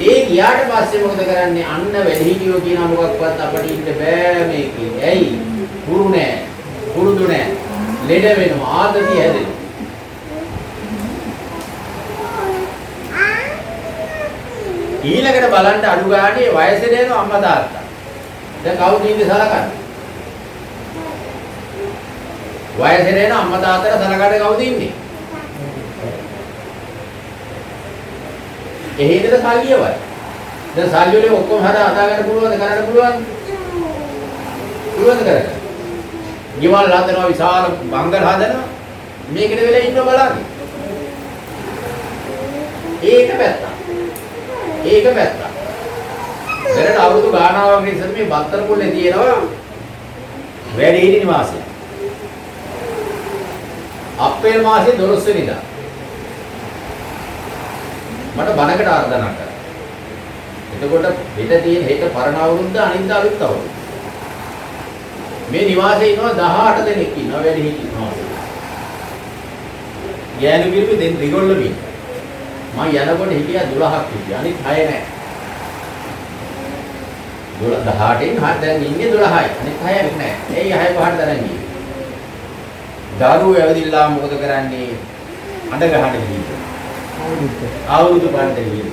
ඒ ගියාට පස්සේ මොකද කරන්නේ අන්න වැඩිහිටියෝ කියන මොකක්වත් අපිට ඉන්න බෑ මේකේ. ඇයි? පුරු නෑ. පුරුදු නෑ. ලෙඩ වෙනවා ආතතිය හැදෙනවා. ඊළඟට බලන්න අඩු ගානේ වයසේ දෙන අම්මා තාත්තා. දැන් කවුද ඉන්නේ සලකන්නේ? වයසේ දෙන අම්මා තාත්තට සලකන්නේ කවුද ඉන්නේ? එහෙදද සල්ලියවයි. දැන් සල්ලි වල ඔක්කොම හදා ගන්න පුළුවන්ද කරන්න පුළුවන්ද? පුළුවන්ද කරන්න? ගෙවල් හදනවා විශාල බංගල් හදනවා. මේකට වෙලා ඉන්න බලන්න. ඒක පැත්ත. ඒක පැත්ත. දැනට අවුරුදු ගානාවක් ඉස්සර මේ බත්තර පොල්ලේ තියෙනවා වැඩිහිටි නිවාසය. අප්‍රේල් මාසේ 12 වෙනිදා මට බණකට ආර්දනා කරා. එතකොට හෙට තියෙන හෙට පරණ අවුරුද්ද අනිද්දා අලුත් අවුරුද්ද. මේ නිවාසයේ ඉන්නවා 18 දෙනෙක් ඉන්නවා වැඩි හිටි නිවාසෙ. ගෑනු පිරිමි දෙගොල්ලම ඉන්නවා. මම යනකොට හිටියා 12ක් හිටියා. අනිත් 6 නැහැ. 18න් දැන් ඉන්නේ 12යි. අනිත් 6 නැහැ. ඒ 6 පහට තරම් ගියේ. දරුවෝ ඇවිදිලා මොකද කරන්නේ? අඬ ගහන්න ගිහින්. අවුරුදු පන්ති ගිහින්.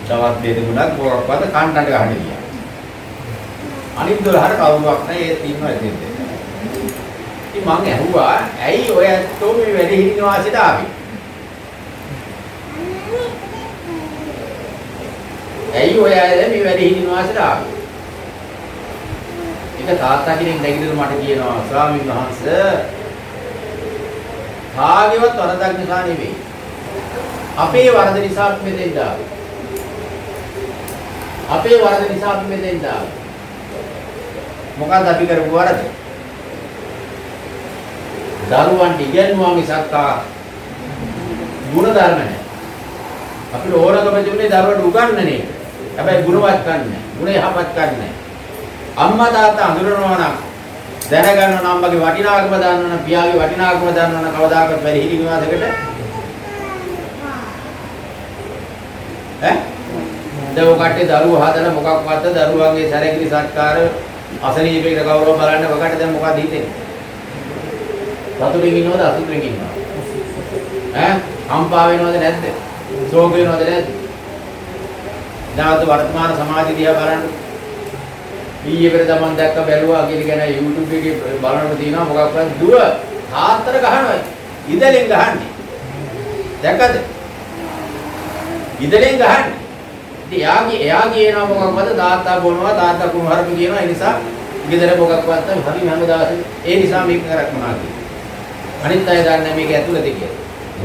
දවස් දෙක තුනක් මොකක්වත් කන්ටන්ට් ගහන්න ගියා. අනිත් 12ට කවුරුවක් නැහැ ඒත් ඉන්නවා ඉතින්. ඉතින් මං ඇහුවා ඇයි ඔය ඇත්තෝ මේ වැඩි හිටි නිවාසෙට ආවේ? ඇයි ඔය අය මේ වැඩි හිටි නිවාසෙට ආවේ? ඒක තාත්තා කෙනෙක් නැගිටලා මට කියනවා ස්වාමීන් වහන්සේ කාගේවත් වරදක් නිසා නෙවෙයි. අපේ වරද නිසා අපි මෙතෙන්ට ආවේ. අපේ වරද නිසා අපි මෙතෙන්ට ආවේ. මොකක්ද අපි කරපු වරද? දරුවන්ට ඉගෙනුවා මිසක් ගුණ ධර්ම නැහැ. අපිට ඕනකම තිබුණේ දරුවන්ට උගන්වන්නේ. හැබැයි ගුණවත් ගන්නෑ. ගුණ යහපත් ගන්නෑ. අම්මා තාත්තා අඳුරනවා නම් දැනගන්න නම් මගේ වටිනාකම දන්නව නම් පියාගේ වටිනාකම දන්නව නම් කවදාකවත් වැඩි හිටි නිවාසයකට දැන් ඔකට දරුවෝ හදන මොකක්වත් දරුවන්ගේ සැරකිලි සත්කාර අසනීපයකට ගෞරව බලන්න ඔකට දැන් මොකද හිතෙන්නේ? සතුටින් ඉන්නවද අසතුටින් ඉන්නවද? හම්පා වෙනවද නැද්ද? ශෝක වෙනවද නැද්ද? දැන් වර්තමාන සමාජය දිහා බලන්න. ඊයේ පෙර තමන් දැක්ක බැලුවා කියලා කියන YouTube එකේ බලනකොට තියෙනවා මොකක්වත් දුව තාත්තට ගහනවා. ඉදලෙන් ගහන්නේ. දැක්කද? ඉදලෙන් ගහන්නේ. ඉතින් එයා කියනවා මොකක්වද තාත්තා බොනවා තාත්තා කුණුහරුප කියනවා. ඒ නිසා ගෙදර මොකක්වත් හරි හැමදාසෙ ඒ නිසා මේක කරක් මොනවාද? අනිත් අය දන්නේ මේක ඇතුළත කියලා.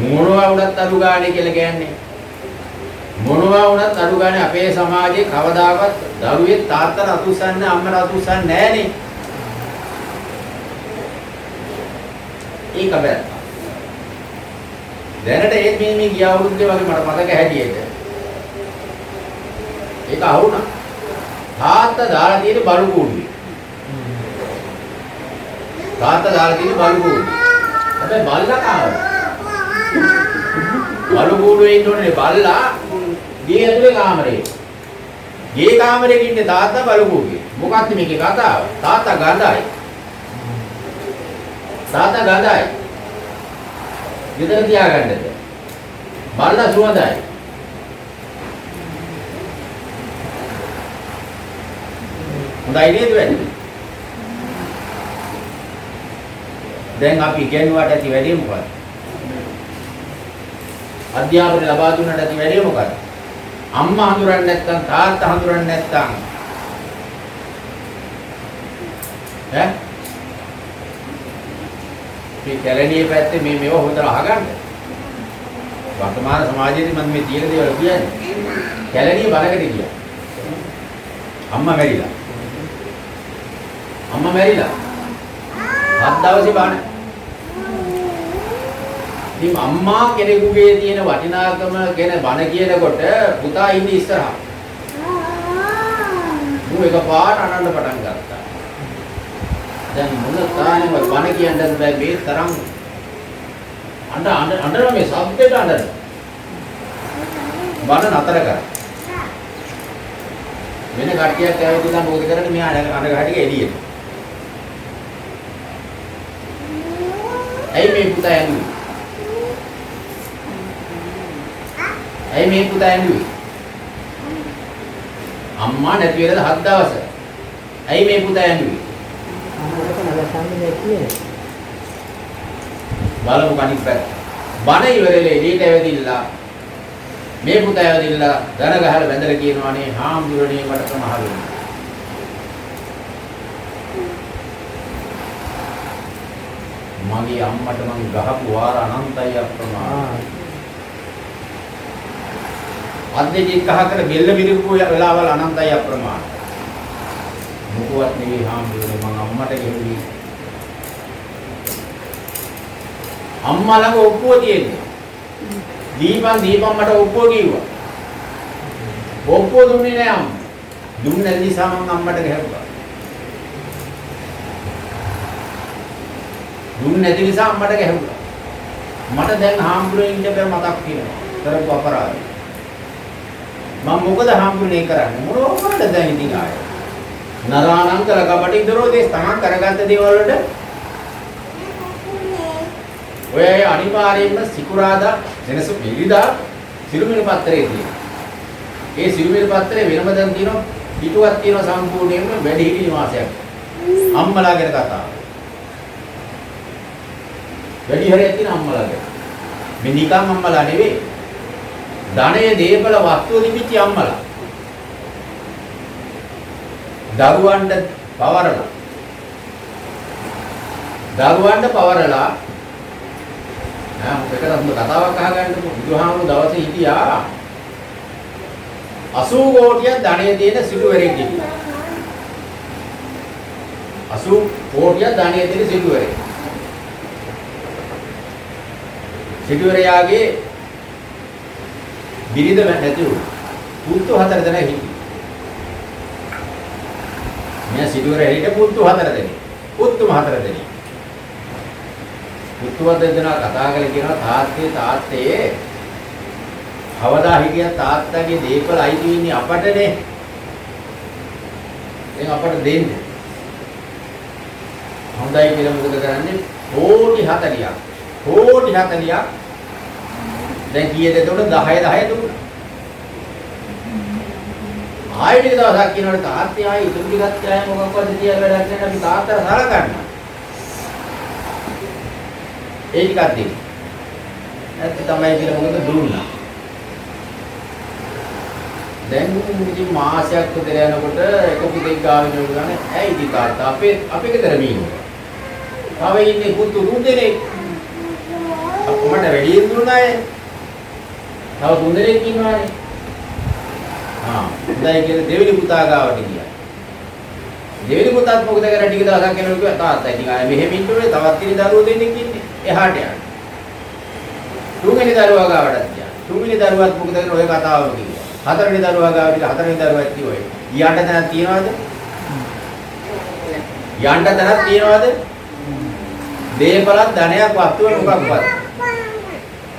මොනවා වුණත් අඩු ගානේ කියලා කියන්නේ. මොනවා වුණත් අඩු ගානේ අපේ සමාජයේ කවදාවත් දරුවේ තාත්තට අතුස්සන්නේ අම්මට අතුස්සන්නේ නැහනේ. ඒක බෑ. දැනට මේ ගිය අවුරුද්දේ වගේ මට මතක හැටියට ඒක අහුණා. තාත්තා දාලා තියෙන බලු කූඩුවේ. තාත්තා දාලා තියෙන බලු කූඩුවේ. හැබැයි බල්ලා කාවද? බලු කූඩුවේ ඉන්නෝනේ බල්ලා ගේ ඇතුලේ කාමරේ. ගේ කාමරේ ඉන්නේ තාත්තා බලු කූඩුවේ. මොකක්ද මේකේ කතාව? තාත්තා ගඳයි. තාත්තා ගඳයි. ගෙදර තියාගන්නද? බල්ලා සුවඳයි. හොඳයි නේද වෙන්නේ? දැන් අපි ඉගෙනුවාට ඇති වැඩේ මොකක්ද? අධ්‍යාපනය ලබා දුන්නාට ඇති වැඩේ මොකක්ද? අම්මා හඳුරන්නේ නැත්නම් තාත්තා හඳුරන්නේ නැත්නම් මේ කැලණියේ පැත්තේ මේව හොඳට අහගන්න. वर्तमान समाජයේදී මම මේ තියෙන දේවල් කියන්නේ. කැලණිය බලකට ගියා. අම්මා මැරිලා. හත් දවසේ බාන. ඉතින් අම්මා කෙනෙකුගේ තියෙන වටිනාකම ගැන බණ කියනකොට පුතා ඉන්නේ ඉස්සරහා. මම එකපාරට අනන්න පටන් ගත්තා. දැන් මොන තාලෙම බණ කියන්නද බෑ මේ තරම් අඬන මේ සබ්දයට අඬන. බණ නතර කර. වෙන කට්ටියක් ඇවිල්ලා මොකද කරන්නේ මෙහා අඬ ගහටික එළියට. ඇයි මේ පුතා ඇඬුවේ? අම්මා නැති වෙලද 7 දවස්. ඇයි මේ පුතා ඇඬුවේ? බලමු කණික් පැත්ත. බණ ඉවරෙලා එළියට ඇවිදිලා මේ පුතා ඇවිදිලා දන ගහලා වැඳලා කියනවානේ හාමුදුරනේ මට සමහර වෙනවා. මගේ අම්මට මං ගහපු වාර අනන්තයි අප්‍රමාණ. අද්දේජී කහ කර බෙල්ල විරිපු වෙලාවල් අනන්තයි අප්‍රමාණ. මොකවත් නෙවෙයි හාමුදුරනේ මං අම්මට ගෙවුවේ. අම්මා ළඟ ඔප්පුව තියෙන්නේ. දීපන් මට ඔප්පුව කිව්වා. ඔප්පුව දුන්නේ නෑ අම්මා. දුන්නේ නැති නිසා මං අම්මට ගැහුවා. දුන්නේ නැති නිසා අම්මට ගැහුවා. මට දැන් හාමුදුරනේ ඉන්න බෑ මතක් වෙනවා. කරපු අපරාධය. මම මොකද හාමුදුරනේ කරන්නේ? මොනවද දැන් ඉතින් ආයේ? නරාණං කලකපටි දරෝදේ තමන් කරගත්ත දේවල් වලට ඔය අනිවාර්යයෙන්ම සිකුරාදා වෙනස පිළිදා සිරුමිණි පත්‍රයේ තියෙනවා. ඒ සිරුමිණි පත්‍රයේ වෙනම දැන් තියෙනවා පිටුවක් තියෙනවා සම්පූර්ණයෙන්ම වැඩිහිටි නිවාසයක්. අම්මලා ගැන කතාව. වැඩි හරියක් තියෙන අම්මලා ගැන. මේ නිකම් අම්මලා නෙවෙයි. ධනය දීපල වස්තු දීපිච්ච අම්මලා. දරුවන්ට පවරලා මොකද කතාවක් අහගන්නකො බුදුහාමුදුරු දවසේ හිටියා 80 කෝටියක් ධනෙ තියෙන සිටුවරෙක් හිටියා 80 කෝටියක් ධනෙ තියෙන සිටුවරෙක් සිටුවරයාගේ බිරිඳ නැති වුණා පුතු 4 දෙනා හිටියා මෙයා සිටුවරයා හිටිය පුතු 4 දෙනෙක් පුතුම 4 දෙනෙක් පුතුව දෙන්නා කතා කරලා කියනවා තාත්තේ කවදා හිටියත් තාත්තගේ දීපල අයිති වෙන්නේ අපටනේ. එහෙනම් අපට දෙන්න. හොඳයි කියලා මොකද කරන්නේ? කෝටි 40ක්. දැන් කීයද එතකොට 10 දුන්නා. ආයෙත් දවසක් කියනකොට තාත්තේ ආයෙ ඉතුරු ටිකක් ආයෙ මොකක්වත් තියලා වැඩක් නැහැ අපි තාත්තට සලකන්න. ඒ ටිකක් දෙන්න. නැත්නම් තමයි කියලා මොකද දුන්නා. දැන් ඉතින් මාසයක් විතර යනකොට එක පුතෙක් ගාවින් යනකොට ඇයි ඉතින් තාත්තා අපේ ගෙදර මීනෝ. තව ඉන්නේ පුතු 3 දෙනෙක්. අප්පමට වැඩියෙන් දුන්නාය. තව 3 දෙනෙක් ඉන්නවානේ. හොඳයි කියලා දෙවෙනි පුතා ගාවට ගියා. දෙවෙනි පුතාත් මොකද කරන්නේ ටික දවසක් යනකොට කිව්වා තාත්තා ඉතින් ආයේ මෙහෙම ඉන්න ඕනේ තවත් ඉනි දරුවෝ දෙන්නෙක් ඉන්නේ. එහාට යන්න. තුන්වෙනි දරුවා ගාවටත් ගියා. තුන්වෙනි දරුවාත් මොකද කරන්නේ ඔය කතාවම කිව්වා. හතරවෙනි දරුවා ගාවට ගිහලා හතරවෙනි දරුවාත් කිව්වා. යන්න තැනක් තියනවද? දේපලක් ධනයක් වස්තුවක් මොකක්වත්.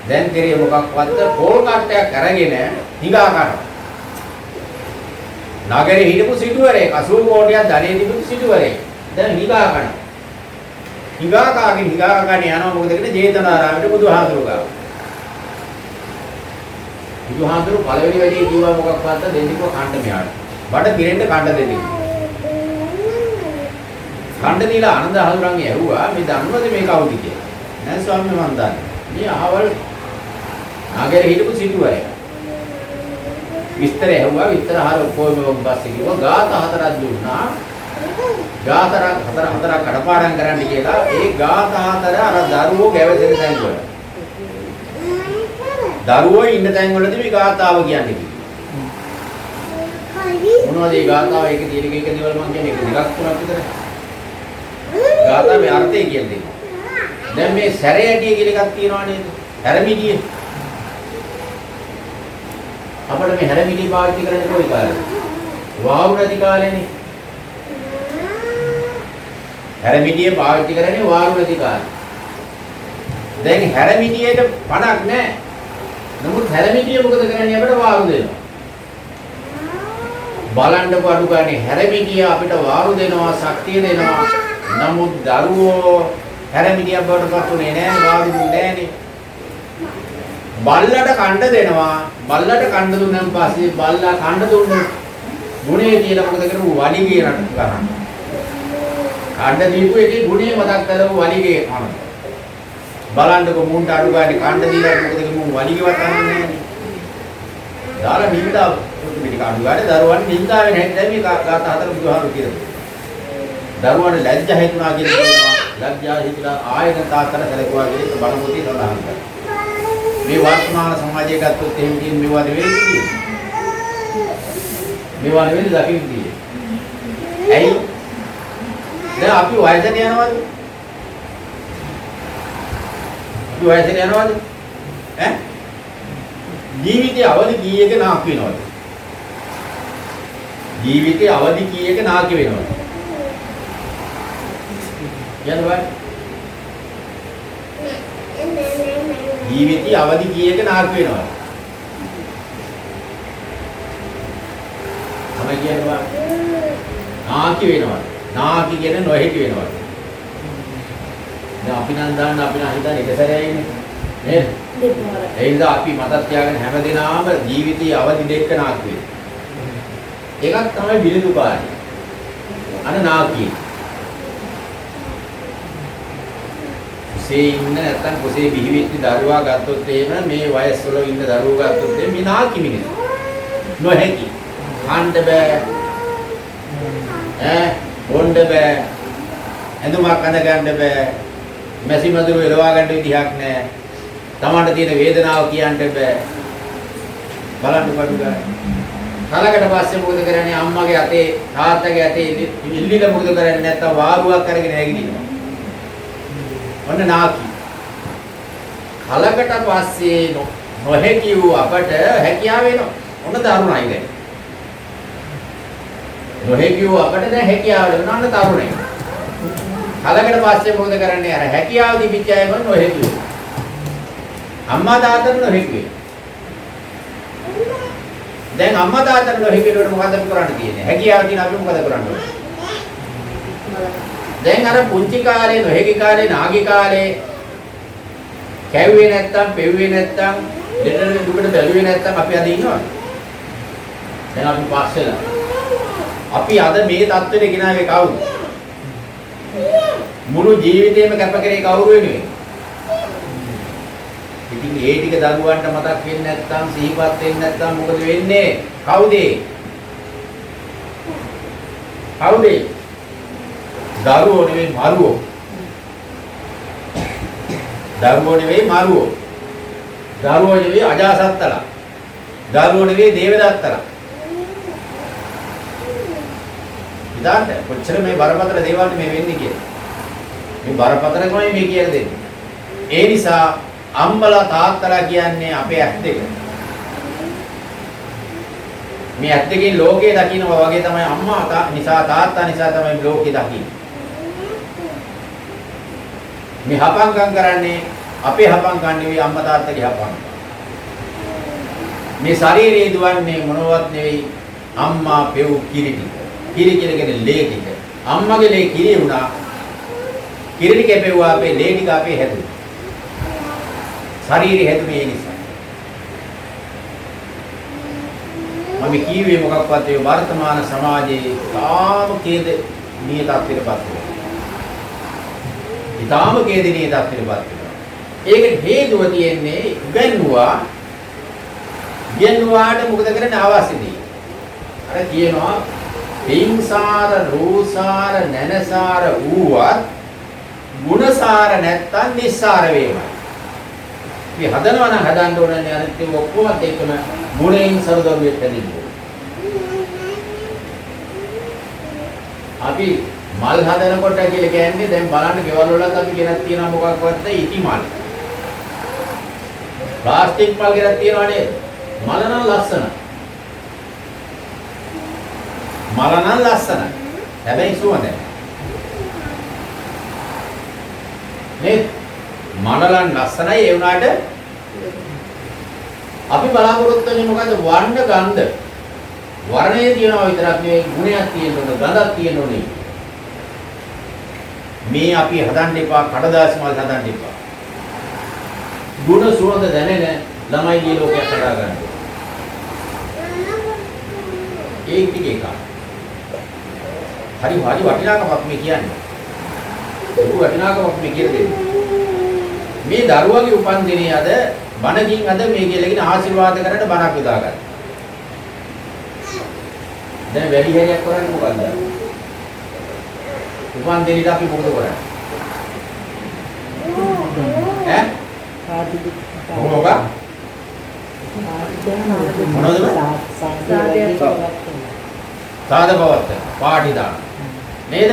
දැන් කෙරිය මොකක්වත් පොල් කට්ටයක් අරගෙන හිඟා කරනවා. නගරේ හිටපු සිටුවරේ 80 කෝටියක් ධනෙ තිබුණු සිටුවරේ. දැන් හිඟා කරනවා. හිඟා කාගෙන යනවා මොකද කියන්නේ ජේතවනාරාමයට බුදුහාඳුරු ගාව. බුදුහාඳුරු පළවෙනි වැඩේ කිව්වා මොකක්වත් දෙන්නිකව කණ්ඩ මෙයාට. බඩ පිරෙන්න කණ්ඩ දෙන්නේ. කණ්ඩ දීලා ආනන්ද හඳුරන්ගේ ඇහුවා මේ දන්නවද මේ කවුද කියලා. නෑ ස්වාමීන් මන් දන්නේ. මේ අහවල් නගරේ හිටපු සිටුවරේ. විස්තර ඇහුවා විස්තර අහලා ඔක්කොම පස්සේ කිව්වා ගාත 4ක් දුන්නා. ගාත 4ක් කඩපාඩම් කරන්න කියලා ඒ ගාත 4 අර දරුවෝ ගැවසෙන තැන් වල. දරුවෝ ඉන්න තැන් වලදී මේ ගාථාව කියන්නේ කිව්වා. මොනවද මේ ගාථාව? ඒක තියෙන එක දේවල් මම කියන්නේ දෙකක් තුනක් විතර. ගාථාවේ අර්ථය කියන්නේ. දැන් මේ සැරයටිය කියලා එකක් තියෙනවා නේද? හැරමිටිය. අපිට මේ හැරමිටිය පාවිච්චි කරන්නේ කොයි කාලෙද? වාහු නැති කාලේනේ. හැරමිටිය පාවිච්චි කරන්නේ වාහු නැති කාලේ. දැන් හැරමිටියට පණක් නැහැ. නමුත් හැරමිටිය මොකද කරන්නේ? අපිට වාහු දෙනවා. බලන්නකො අඩු ගානේ හැරමිටිය අපිට වාහු දෙනවා, ශක්තිය දෙනවා. නමුත් දරුවෝ හැරමිටියක් බවට පත් උනේ නැහැ, වාහු දුන්නේ නැහනේ. බල්ලට කණ්ඩ දෙනවා. බල්ලට කණ්ඩ දුන්නාන් පස්සේ බල්ලා කණ්ඩ දුන්නේ ගුණේ කියලා මොකද කරන්නේ? වලිගේ රට කරන්නේ. කණ්ඩ දීපු එකේ ගුණේ මතක් කරලා වලිගේ කන. බලන්නකො මුන්ට අඩු ගානේ කණ්ඩ දීලා මොකද කරන්නේ? මුන් වලිගේවත් අහන්නේ නැහැ. දාලා නින්දා පිටික අඩු ගානේ දරුවන් නින්දා වෙන හැටි දැන් මේ ගාත හතර බුදුහාරු කියලා. දරුවන් ලැජ්ජා හිතුණා කියලා කියනවා. ලැජ්ජා හිතලා ආයත තාත්තට සැලකුවා කියලා බණ පොතේ සඳහන් කරනවා. මේ වර්තමාන සමාජයේ ගත්තොත් එහෙම කියන මේවා නෙවෙයි. මේවා නෙවෙයි දකින්නේ. ඇයි? දැන් අපි වයසට යනවද? අපි වයසට යනවද? ඈ? ජීවිතයේ අවදි කීයක නාක් වෙනවද? ජීවිතයේ අවදි කීයක නාක වෙනවද? යනවා. ජීවිතයේ අවදි කීයක නාක වෙනවද? තමයි කියනවා. නාකි වෙනවද? නාකි කියන නොහිටි වෙනවද? දැන් අපි නම් දාන්න අපි නම් හිතන්නේ එක සැරේයිනේ. නේද? ඒ නිසා අපි මතක් තියාගෙන හැමදේනම ජීවිතයේ අවදි දෙක නාකි වෙනවා. එකක් තමයි බිලිඳුකාරී. අන නාකි. කුසේ ඉන්න නැත්නම් කුසේ බිහිවෙච්ච දරුවා ගත්තොත් එහෙම මේ වයස් වල ඉන්න දරුවෝ ගත්තොත් එහෙම මේ නාකි මිනිස්සු. නොහැකි. කන්න බෑ. බොන්න බෑ. ඇඳුමක් අඳ ගන්න බෑ. මැසි මදුරු එලවා ගන්න විදිහක් නැහැ. තමන්ට තියෙන වේදනාව කියන්න බෑ. බලන්න බඩු ගන්න. කලකට පස්සේ මොකද කරන්නේ? අම්මගේ අතේ තාත්තගේ අතේ ඉල්ලිලා මොකද කරන්නේ? නැත්තම් වාරුවක් අරගෙන නැගිටිනවා. ඔන්න නාකි. කලකට පස්සේ නොහැකි වූ අපට හැකියාව වෙනවා. ඔන්න දරුණයි දැන්. නොහැකි වූ අපට දැන් හැකියාව වෙනවා. ඔන්න තරුණයි. කලකට පස්සේ මොකද කරන්නේ? අර හැකියාව තිබිච්ච අය මොන නොහැකි වෙනවා. අම්මා තාත්තට නොහැකි වෙනවා. දැන් අම්මා තාත්තට නොහැකි වෙනකොට මොකද අපි කරන්න තියෙන්නේ? හැකියාව තියෙන අපි මොකද කරන්න ඕනේ? දැන් අර පුංචි කාලේ නොහැකි කාලේ නාගි කාලේ කැව්වේ නැත්තම් පෙව්වේ නැත්තම් දෙතර දුකට බැලුවේ නැත්තම් අපි අද ඉන්නවද? දැන් අපි පස්සෙලා. අපි අද මේ தත්ත්වෙට ගෙනාවේ කවුද? මුළු ජීවිතේම කැප කරේ කවුරු වෙනුවෙන්? ඉතින් ඒ ටික දරුවන්ට මතක් වෙන්නේ නැත්තම් සිහිපත් වෙන්නේ නැත්තම් මොකද වෙන්නේ? කවුද? කවුද? දරුවෝ නෙවෙයි මරුවෝ. දරුවෝ නෙවෙයි මරුවෝ. දරුවෝ නෙවෙයි අජාසත්තලා. දරුවෝ නෙවෙයි දේවදත්තලා. ඉතින් කොච්චර මේ බරපතල දේවල් මේ වෙන්නේ කියලා. මේ බරපතලකමයි මේ කියලා දෙන්නේ. ඒ නිසා අම්මලා තාත්තලා කියන්නේ අපේ ඇස් දෙක. මේ ඇස් දෙකෙන් ලෝකේ දකින්නවා වගේ තමයි අම්මා නිසා තාත්තා නිසා තමයි ලෝකේ දකින්නේ. මේ හපංකම් කරන්නේ අපේ හපංකම් නෙවෙයි අම්මා තාත්තගේ හපංකම්. මේ ශරීරයේ දුවන්නේ මොනවත් නෙවෙයි අම්මා පෙව් කිරි ටික. කිරි කියන්නේ ලේ ටික. අම්මගේ ලේ කිරි වුණා. කිරි ටික පෙව්වා අපේ ලේ ටික අපේ හැදුවා. ශරීරය හැදුනේ ඒ නිසා. මම කියුවේ මොකක්වත් ඒ වර්තමාන සමාජයේ තාම කේදනීය තත්ත්වයකටපත් වෙනවා. ඊටාම කේදනීය තත්ත්වයකටපත් වෙනවා. ඒකට හේතුව තියෙන්නේ ඉගෙනුවාට මොකද කරන්නේ ආවාසෙදී. අර කියනවා හිංසාර රෝසාර නැනසාර වූවත් ගුණසාර නැත්තම් නිස්සාර වේමයි. අපි හදනවා නම් හදන්න ඕනේ අනිත් ඒවා ඔක්කොම එක්කම මුණෙන් සරදරුවෙක් හැදින්න ඕනේ. අපි මල් හදනකොට කියලා කියන්නේ දැන් බලන්න ගෙවල් වලත් අපි ගෙනත් තියනවා මොකක්වත් ඉති මල්. ප්ලාස්ටික් මල් ගෙනත් තියනවා නේද? මල නම් ලස්සනයි. මල නම් ලස්සනයි. හැබැයි සුවඳ නැහැ. නේද? මනලන් ලස්සනයි ඒ වුණාට අපි බලාපොරොත්තු වෙන්නේ මොකද්ද? වර්ණ ගන්ධ. වර්ණයේ තියනවා විතරක් නෙවෙයි ගුණයක් තියෙන්න ඕන, ගඳක් තියෙන්න ඕනේ. මේ අපි හදන්න එපා, කඩදාසි මල් හදන්න එපා. ගුණ සුවඳ දැනෙන ළමයිගේ ලෝකයක් හදා ගන්න. ඒ ටික එක. හරි වටිනාකමක් මේ කියන්නේ. ඒක වටිනාකමක් මේ කියලා දෙන්නේ. මේ දරුවගේ උපන්දිනේ අද බණකින් අද මේ කියලාගෙන ආශිර්වාද කරන්න බණක් යොදා ගන්න. දැන් වැඩි හරියක් කරන්නේ මොකද්ද? උපන්දිනේට අපි මොකද කරන්නේ? ඈ? මොකද? මොනවද? සාද පවත්ත පාටි දාන. නේද?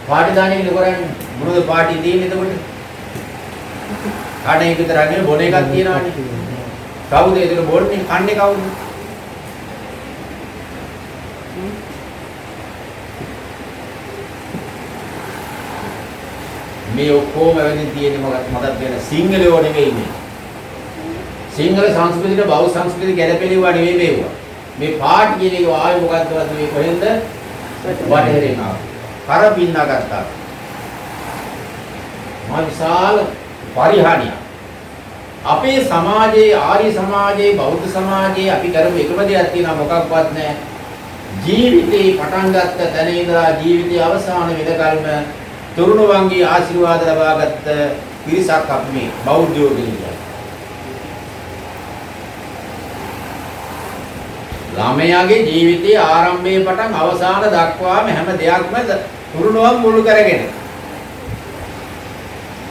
පාටි දාන්නේ කරන්නේ මොනවද පාටි දෙන්නේ එතකොට? කඩේ විතර අගෙන බොන එකක් තියනවානේ. කවුද ඒක බොන්නේ? කන්නේ කවුද? මේ ඔක්කොම වෙනින් තියෙන්නේ මොකක්ද මතක් වෙන සිංහලෝ නෙවෙයි මේ. සිංහල සංස්කෘතියට බෞද්ධ සංස්කෘතිය ගැලපෙලිවා නෙවෙයි මේවා. මේ පාටි කියන එක ආවේ මොකද්දවත් මේ කොහෙන්ද? වටේරින් ආවා. කරපින්නා ගත්තා. මා විශාල පරිහානිය. අපේ සමාජයේ ආර්ය සමාජයේ බෞද්ධ සමාජයේ අපි කරමු එකම දෙයක් තියෙනවා මොකක්වත් නැහැ. ජීවිතේ පටන් ගත්ත තැන ඉඳලා ජීවිතයේ අවසාන වෙනකල්ම තරුණවන්ගේ ආශිර්වාද ලබාගත් පිරිසක් අපි මේ බෞද්ධයෝ කියන්නේ. ළමයාගේ ජීවිතයේ ආරම්භයේ පටන් අවසාන දක්වාම හැම දෙයක්ම තරුණවන් මුල් කරගෙන.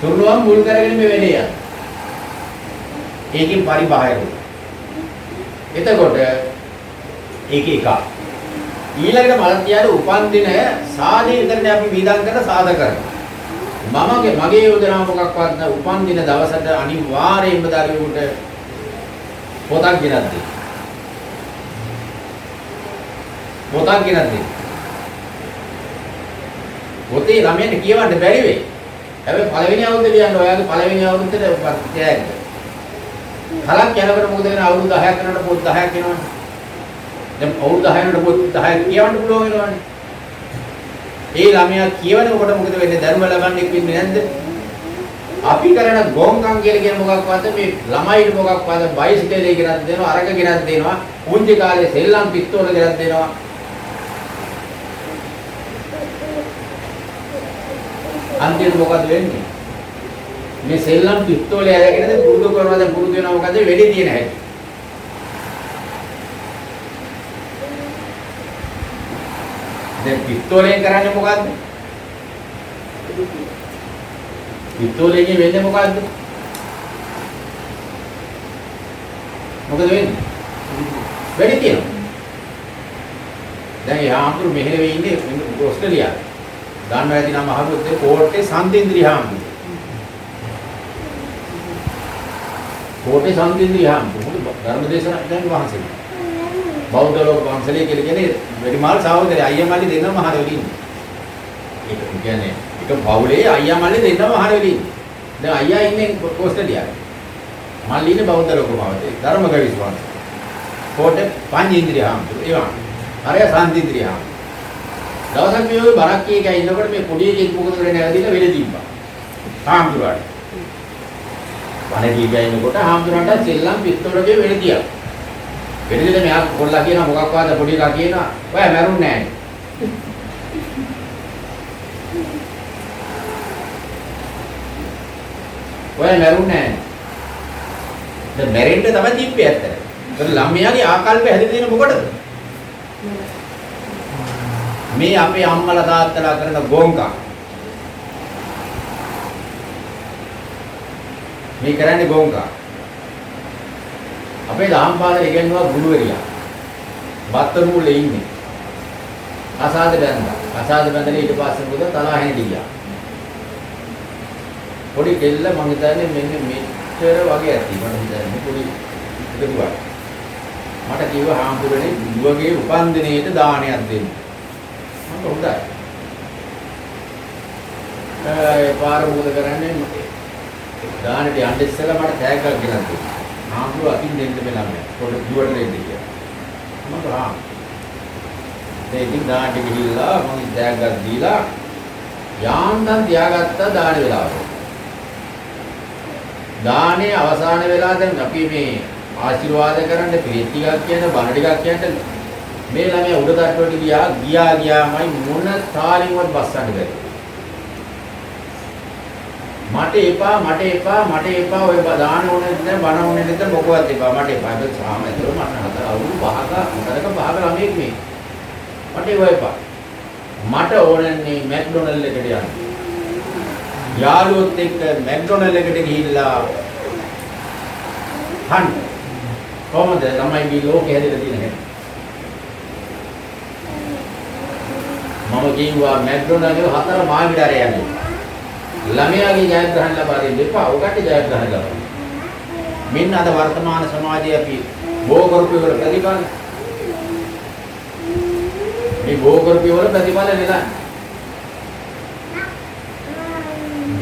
තරුණවන් මුල් කරගෙන මේ වෙලේ යනවා. ඒකෙන් පරිබාහිර වෙනවා. එතකොට ඒක එක. ඊළඟට මලතියාට උපන් දින සාදේ විතරනේ අපි විඳන් කරන සාද කරනවා. මගේ යෝජනාව මොකක්වත් නැ උපන් දින දවසට අනිවාර්යයෙන්ම දරුවෙකුට පොතක් ගෙනත් දෙන්න. පොතක් ගෙනත් දෙන්න. පොතේ ළමයට කියවන්න බැරි වෙයි. හැබැයි පළවෙනි අවුරුද්දේ ලියන්න ඔයාගේ පළවෙනි අවුරුද්දේ පත්‍යයක්. කලක් යනකොට මොකද වෙන්නේ අවුරුදු 10ක් යනකොට පොත් 10ක් එනවනේ. දැන් අවුරුදු 10 යනකොට පොත් 10ක් කියවන්න පුළුවන් වෙනවනේ. ඒ ළමයා කියවනකොට මොකද වෙන්නේ? ධර්ම ලබන්නේ වෙන්නේ නැද්ද? අපි කරන ගෝංකම් කියලා කියන මොකක්වත් මේ ළමයිට මොකක්වත් බයිසිකලේ ගෙනත් දෙනවා, අරක ගෙනත් දෙනවා, පුංචි කාලේ සෙල්ලම් පිස්තෝල ගෙනත් දෙනවා. අන්තිමට මොකද වෙන්නේ? මේ සෙල්ලම් පිස්තෝලේ අරගෙන පුරුදු කරනවාද පුරුදු වෙනවා මොකද වෙඩි තියෙන හැටි. දැන් පිස්තෝලෙන් කරන්නේ මොකද්ද? පිස්තෝලෙන් වෙන්නේ මොකද්ද? මොකද වෙන්නේ? වෙඩි තියෙනවා. දැන් යාම්තුරු මෙහෙර වෙන්නේ ඕස්ට්‍රේලියාවේ. ගන්න ඇති නම් අහුවොත් ඒ කෝට්ටේ සම්දින්ද්‍රි හාමුදුරුවෝ. කෝට්ටේ සම්දින්ද්‍රි හාමුදුරුවෝ ධර්ම දේශනා දැන් වහන්සේ. බෞද්ධ ලෝක වංශලයේ කියලා කියන්නේ වැඩිමාල් සහෝදරය අයියා මල්ලි දෙන්නම මහරෙවි ඉන්නේ. ඒක කියන්නේ එක පවුලේ අයියා මල්ලි දෙන්නම මහරෙවි ඉන්නේ. දැන් අයියා ඉන්නේ ඕස්ට්‍රේලියාවේ. මල්ලි ඉන්නේ බෞද්ධ ලෝක වංශලයේ ධර්මගවි විශ්වාස. කෝට්ටේ පංචේන්ද්‍රිය හාමුදුරුවෝ ඒවා. අරය සම්දින්ද්‍රි හාමුදුරුවෝ. දවසක් මේ ඔය බරක් කීකයි ඉන්නකොට මේ පොඩි එකෙක් මොකද කරන්නේ නැවදිලා වෙල දීපා. හාමුදුරුවාට. වනේ කීකයි ඉන්නකොට හාමුදුරුවන්ට සෙල්ලම් පිස්තෝලගේ වෙල දියා. වෙල දෙලා මෙයා කොල්ලා කියනවා මොකක්ද පොඩි එකා කියනවා ඔයා මැරුන්නේ නැහැ. ඔයා මැරුන්නේ නැහැ. දැන් මැරෙන්න තමයි තිබ්බේ ඇත්තට. ඒක ළමයාගේ ආකල්පය හැදෙන්න දෙන මොකටද? මේ අපේ අම්මලා තාත්තලා කරන ගෝංකම් මේ කරන්නේ ගෝංකා. අපේ දහම් පාඩේ ඉගෙනුවා ගුරුවරියා. බත්තර මුල්ලේ ඉන්නේ. අසාද බැඳා. අසාද බැඳලා ඊට පස්සේ මොකද තලාහෙන් ගියා. පොඩි කෙල්ල මං හිතන්නේ මෙන්න මෙච්චර වගේ ඇති. මම හිතන්නේ පොඩි ඉතිරිවක්. මට කිව්වා හාමුදුරනේ දුවගේ උපන්දිනේට දානයක් දෙන්න. මම හොඳයි. පාර මොකද කරන්නේ? දානෙට යන්න ඉස්සෙල්ලා මට තෑග්ගක් ගෙනත් දුන්නා. හාමුදුර අතින් දෙන්න බැලම පොඩි දුවට දෙන්න කියලා. මම ඉතින් දානෙට ගිහිල්ලා මම තෑග්ගක් දීලා යාන්තම් තියාගත්තා දාන වෙලාවට. දානේ අවසාන වෙලා දැන් අපි මේ ආශිර්වාද කරන්න පිළිත් ටිකක් කියන බණ ටිකක් කියන්න මේ ළමයා උඩ තට්ටුවට ගියාමයි මොන තාලින්වත් බස්සන්න බැරි. මට එපා ඔය දාන ඕනේ නැත්නම් බණ ඕනේ නැත්නම් මොකවත් එපා මට එපා. ඒක සාමයතර මට හතර අවුරුදු 5ක ළමෙක් මේ. මට ඒව එපා. මට ඕනන්නේ මැක්ඩොනල්ඩ් එකට යන්න. යාළුවොත් එක්ක මැක්ඩොනල්ඩ් එකට ගිහිල්ලා කන්න. කොහොමද ළමයි මේ ලෝකෙ හැදෙලා තියෙන හැටි? මම කිව්වා මැක්ඩොනල්ඩ් එක 4 මාගිඩාරේ යන්නේ. ළමයාගේ ජයග්‍රහණ ලබා දෙන්න එපා. ඔකට ජයග්‍රහණ ලබා. මෙන්න අද වර්තමාන සමාජයේ අපි බෝකර්පි වල ප්‍රතිඵල. මේ බෝකර්පි වල ප්‍රතිඵල නෙලා.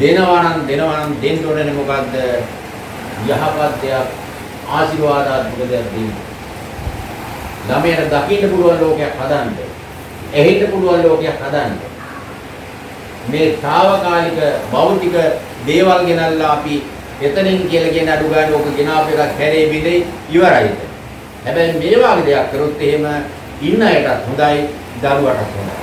දෙනවා නම් දෙන්න ඕනේ මොකද්ද? යහපත් දෙයක් ආශිර්වාදාත්මක දෙයක් දෙන්න. ළමයට දකින්න පුළුවන් ලෝකයක් හදන්න. ඇහෙන්න පුළුවන් ලෝකයක් හදන්න. මේ తాවකාලික භෞතික දේවල් ගෙනල්ලා අපි එතනින් කියලා කියන අඩු ගන්න ඕක ගෙනාව එකක් හැරේ බිඳේ ඉවරයි. හැබැයි මේ වගේ දෙයක් කරොත් එහෙම ඉන්න අයටත් හොඳයි, දරුවටත් හොඳයි.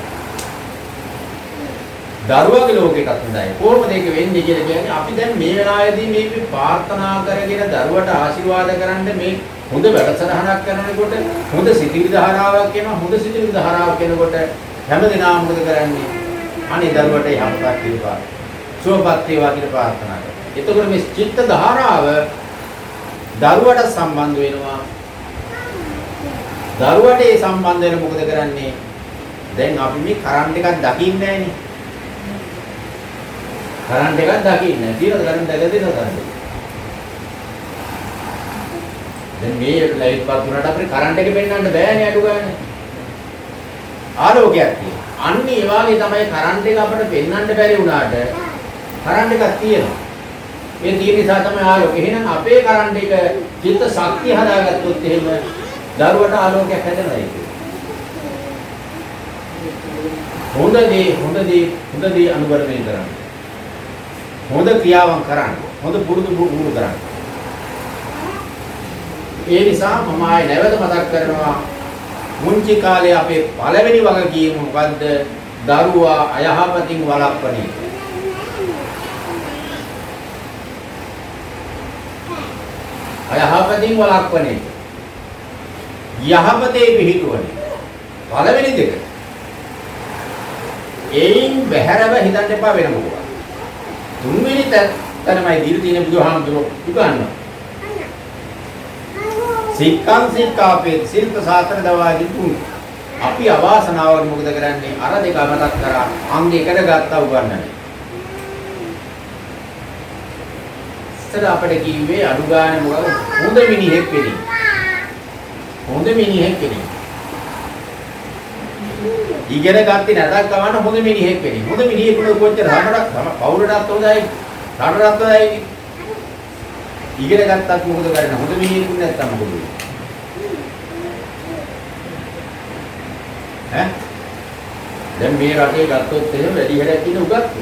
දරුවගේ ලෝකයටත් හොඳයි. කොහොමද ඒක වෙන්නේ කියලා කියන්නේ අපි දැන් මේ වෙලාවේදී මේ ප්‍රාර්ථනා කරගෙන දරුවට ආශිර්වාද කරන්න මේ හොඳ වැඩසටහනක් කරනකොට හොඳ සිතිවිලි ධාරාවක් එනවා. හොඳ සිතිවිලි ධාරාවක් එනකොට හැමදෙනාම මොකද කරන්නේ? අනේ දරුවට යහපතක් වේවා. සුවපත් වේවා කියලා ප්‍රාර්ථනා කරනවා. එතකොට මේ චිත්ත ධාරාව දරුවට සම්බන්ධ වෙනවා. දරුවට ඒ සම්බන්ධ වෙන මොකද කරන්නේ? දැන් අපි මේ කරන්ට් එකක් දකින්නේ නැහනේ. කරන්ට් එකක් දකින්නේ නැහැ. තියෙනද කරන්ට් එක දෙනවද? දැන් මේ ලයිට් පත් වුණාට අපිට කරන්ට් එක පෙන්වන්න බෑනේ අඩු ගන්න. ආලෝකයක් තියෙනවා. අන්න ඒ වගේ තමයි කරන්ට් එක අපිට පෙන්වන්න බැරි වුණාට කරන්ට් එකක් තියෙනවා. මේ තියෙන නිසා තමයි ආලෝකය. එහෙනම් අපේ කරන්ට් එක චිත්ත ශක්තිය හදාගත්තොත් එහෙම දරුවට ආලෝකයක් හැදෙනවා ඒක. හොඳ දේ අනුගමනය කරන්න. හොඳ ක්‍රියාවන් කරන්න. හොඳ පුරුදු කරන්න. ඒ නිසා මම ආයේ නැවත මතක් කරනවා මුංචි කාලේ අපේ පළවෙනි වගකීම මොකද්ද? දරුවා අයහපතින් වළක්වන එක. අයහපතින් වළක්වන එක. යහපතේ පිහිටුවන එක. පළවෙනි දෙක. ඒයින් බැහැරව හිතන්න එපා වෙන මොකක්ද? තුන්වෙනි තැනමයි දීලා තියෙන බුදුහාමුදුරුවෝ උගන්වනවා. සික්කම් සික්කාපේ සිල්ප සාතර දවාදී තුන්. අපි අවාසනාවකට මොකද කරන්නේ? අර දෙක අමතක කරා අංග එකට ගත්තා උගන්වන්නේ. ඉතින් අපිට කිව්වේ අඩු ගන්න මොකද? හොඳ මිනිහෙක් වෙන්න. හොඳ මිනිහෙක් වෙන්න. ඉගෙන ගත්තේ නැතත් කවන්න හොඳ මිනිහෙක් වෙන්න. හොඳ මිනිහෙකුට කොච්චර රටක් පවුලටත් හොඳයි, රටටත් හොඳයි. ඉගෙන ගත්තත් මොකද කරන්නේ? හොඳ මිනිහෙකුට නැත්තම් මොකද වෙන්නේ? ඈ? දැන් මේ රටේ ගත්තොත් එහෙම වැඩි හැඩයක් ඉන්න උගත්තු.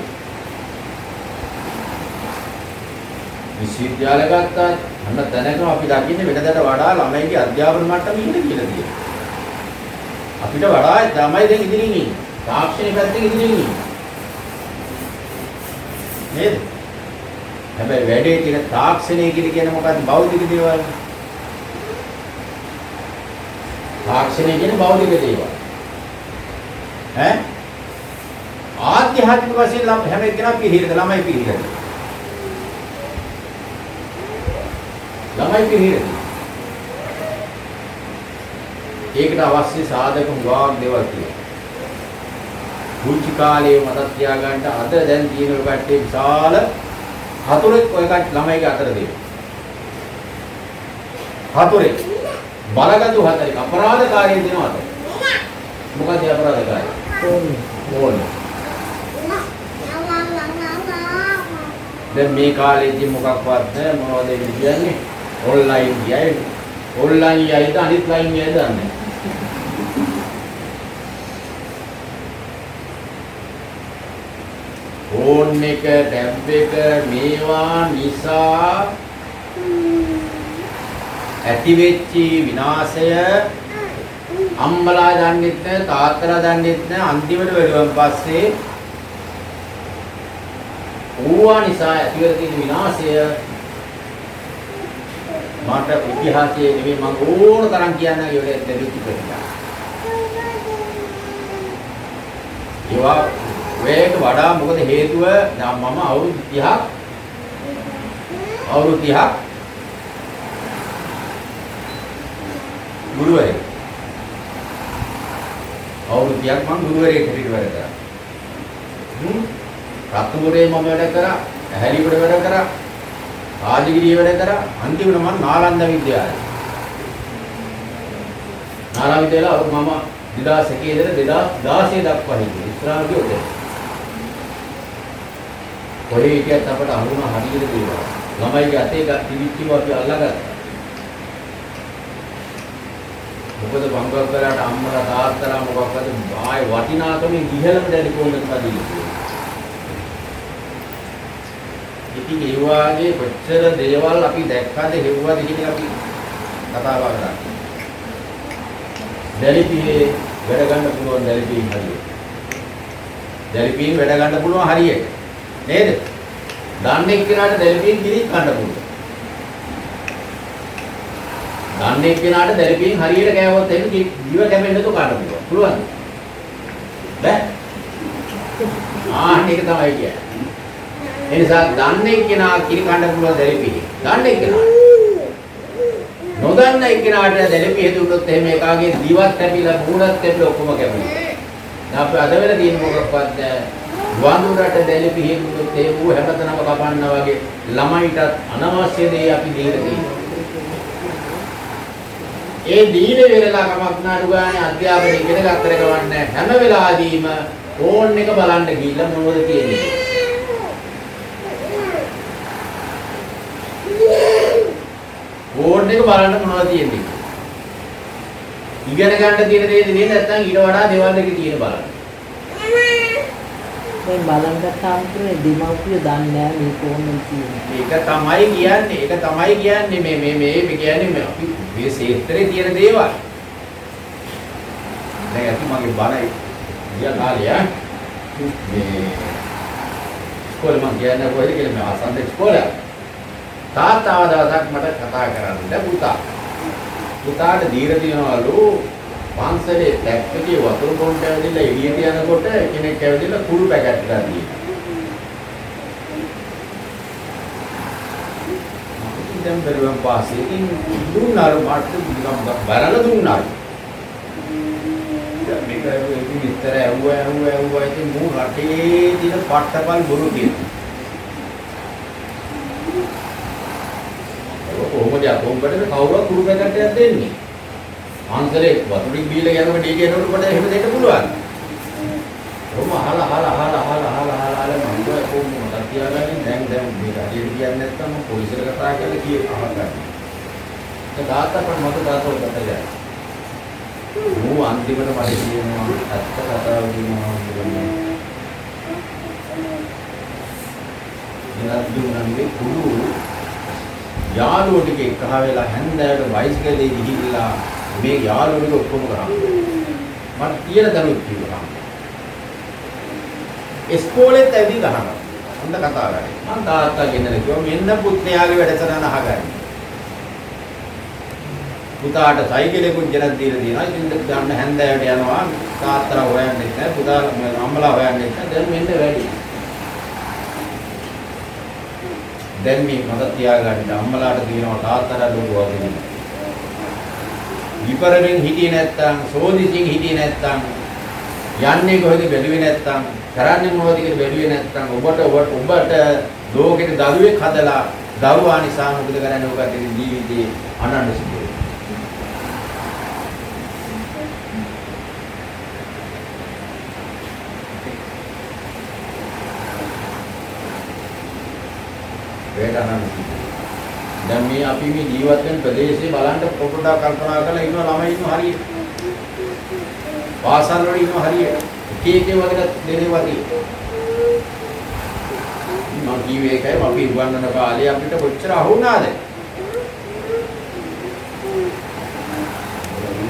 විශ්වවිද්‍යාල ගත්තා අන්න තැනකම අපි දකින්නේ වෙනදාට වඩා ළමයිගේ අධ්‍යාපන මට්ටම ඉහළ කියලා තියෙනවා. අපිට වඩා ළමයි දැන් ඉදිරියෙන් ඉන්නේ. තාක්ෂණික පැත්තෙන් ඉදිරියෙන් ඉන්නේ. නේද? හැබැයි වැඩේ තියෙන තාක්ෂණය කියන මොකක්ද? භෞතික දේවල්. තාක්ෂණය කියන්නේ භෞතික දේවල්. ඈ? ආධ්‍යාත්මික වශයෙන් හැම එකනම පිළිහිද ළමයි පිළිහිද. ළමයි පිළිහෙරදී. ඒකට අවශ්‍ය සාධක ගාක් දේවල් තියෙනවා. පුංචි කාලේ මතක් තියාගන්න අද දැන් තියෙන කට්ටිය විශාල හතුරෙක් ඔය ළමයිගේ අතර දෙනවා. හතුරෙක් බලගතු හතරෙක් අපරාධකාරී දෙනවා අත. මොකද අපරාධකාරී? ඕනේ. දැන් මේ කාලේදී මොකක්වත් නැහැ මොනවද කියන්නේ? ඔන්ලයින් ගියයි. ඔන්ලයින් යයිද අනිත් ලයින් යයිද දන්නේ. ෆෝන් එක, ටැබ් එක මේවා නිසා ඇති වෙච්ච විනාශය අම්මලා දන්නෙත් නැහැ, තාත්තලා දන්නෙත් නැහැ. අන්තිමට වෙලුවන් පස්සේ ඕවා නිසා ඇති වෙලා තියෙන විනාශය මට ඉතිහාසයේ නෙමෙයි මම ඕන තරම් කියන්න ඒවලේ දෙවිච්ච ප්‍රතිචාර. ඒවා වේග වඩා මොකද හේතුව මම අවුරුදු 30ක් ගුරුවරයෙක්. අවුරුදු 30ක් මම ගුරුවරයෙක් හිටියට වැඩ කරා. රත්නපුරේ මම වැඩ කරා, ඇහැලිපුර වැඩ කරා, ආදිගිරිය වැඩ කරා, අන්තිමට මම නාලන්ද විද්‍යාලයේ. නාලන්ද විද්‍යාලය මම 2001 ඉඳලා 2016 දක්වා හිටියේ. ඉස්රායලයේ උදේ. කොහේ හිටියත් අපට අහුණා හරියට දේවල්. ළමයිගේ අතේ තිබිච්චව අපි අල්ලගත්තා. මොකද බංගක් කරාට අම්මලා තාත්තලා මොකක්ද ආයේ වටිනාකමින් ඉහළම දැඩි කොණ්ඩක් පදින්නේ. ඉතින් ඒ වාගේ කොච්චර දේවල් අපි දැක්කද හෙව්වද කියන අපි කතා කරා. දැලිපියේ වැඩ ගන්න පුළුවන් දැලිපියෙන් හරියට. දැලිපියෙන් වැඩ ගන්න පුළුවන් හරියට. නේද? දන්නේ කෙනාට දැලිපියෙන් කිරි කන්න පුළුවන්. දන්නේ කෙනාට දැලිපියෙන් හරියට කෑවොත් එහෙම දිව කැපෙන්න තු කන්න පුළුවන්. පුළුවන්ද? බෑ. ඒක තමයි කියන්නේ. ඒ නිසා දන්නේ කෙනා කිරි කන්න පුළුවන් දැලිපියෙන්. දන්නේ කෙනා. නොදන්නේ කෙනාට දැලිපිය දුන්නොත් එහෙම එකාගේ දිවත් කැපිලා මූණත් කැපිලා ඔක්කොම කැපෙනවා. දැන් අපි අද වෙන තියෙන මොකක්වත් වඳුරට දැලිපිය දුන්නොත් ඒ ඌ හැමතැනම කපන්නා වගේ ළමයිටත් අනවශ්‍ය දේ අපි දීලා තියෙනවා. ඒ දීන වෙලලා කමක් නාඩු ගානේ අධ්‍යාපනය ඉගෙන ගන්නතර ගවන්නේ හැම වෙලාවදීම ෆෝන් එක බලන්න ගිහිල්ලා මොනවද කියන්නේ. ෆෝන් එක බලන්න මොනවද තියෙන්නේ. ඉගෙන ගන්න තියෙන දේ නෙවෙයි නැත්නම් ඊට වඩා දේවල් දෙක තියෙන බලන්න. මේ බලන් ගත්තාම කියන්නේ දෙමව්පියෝ දන්නේ නැහැ මේ ෆෝන් එක තියෙන්නේ. ඒක තමයි කියන්නේ මේ කියන්නේ අපි මේ ක්ෂේත්‍රයේ තියෙන දේවල්. දැන් අපි මගේ බණ ගියා කාලේ මේ ඉස්කෝලේ මම කියන්නේ කොහෙද කියලා මම අසන්න ඉස්කෝලේ. තාත්තාව දවසක් මට කතා කරන්න පුතාට දීලා තියනවලු පන්සලේ ටැප් එකේ වතුර පොන්ට ඇවිදලා එළියට යනකොට කෙනෙක් ඇවිදලා කුඩු පැකට් එකක් දීලා. දැන් බැලුවම් පාසේ ඉතින් දුන්නාලු මට නිකම් බරලා දුන්නාලු. දැන් මේක ඉතින් විතර ඇහුවා ඉතින් මූ රටේ දින පට්ටපල් බොරු කියනවා. කොහොමද කොම්බඩේ කවුරුත් කුඩු පැකට් එකක් දෙන්නේ? අන්තරේ වතුරින් බීලා යනකොට ඩී කියනකොට කොට එහෙම දෙන්න පුළුවන්. කොහොම අහලා මම කොහොමද තියාගන්නේ දැන් මේ රටේ කියන්නේ නැත්නම් මම පොලිසියට කතා කරලා කී අහගන්න. ඒ තාත්තා પણ මට තාත්තෝ කතා මූ අන්තිමට මට කියනවා ඇත්ත කතාව කියනවා කියන්නේ. දුන්නානේ කුඩු යාළුවෝ ටික එකහ වෙලා හැන්දෑවට බයිසිකලේ ගිහිල්ලා මේ යාළුවෝ ටික ඔක්කොම කරා. මට කියලා දරුවෙක් කිව්වා. ඉස්කෝලේත් ඇවිත් ගහනවා. හොඳ කතා කරා. මම තාත්තා ගෙන්නලා කිව්වා මෙන්න පුත්‍රයාගේ වැඩසටහන අහගන්න. පුතාට සයිකලෙකුත් ගෙනත් දීලා තියෙනවා. ඉතින් ගන්න හැන්දෑවට යනවා. තාත්තලා හොයන්නේ නැහැ. පුතා අම්මලා හොයන්නේ නැහැ. දැන් මෙන්න වැඩි. දැන් මේ මතක තියාගන්න අම්මලාට කියනවා තාත්තලා ලෝකවා දෙන්න. විපරණෙන් හිටියේ නැත්තම් සෝදිසින් හිටියේ නැත්තම් යන්නේ කොහෙද බැලුවේ නැත්තම් කරන්නේ මොනවද කියලා බැලුවේ නැත්තම් ඔබට ලෝකෙට දරුවෙක් හදලා දරුවා නිසා මොකද කරන්නේ ඔබගේ ජීවිතේ අනන්‍ය සිද්ධ වෙනවා. දැන් මේ අපි මේ ජීවත් වෙන ප්‍රදේශේ බලන්න පොඩ්ඩක් කල්පනා කරලා ඉන්න ළමයි ඉන්න හරියට. පාසල් වල ඉන්න හරියට. එක වගේ දෙනේ වගේ. මම කිව්වේ ඒකයි අපි උගන්වන කාලේ අපිට කොච්චර අහු වුණාද?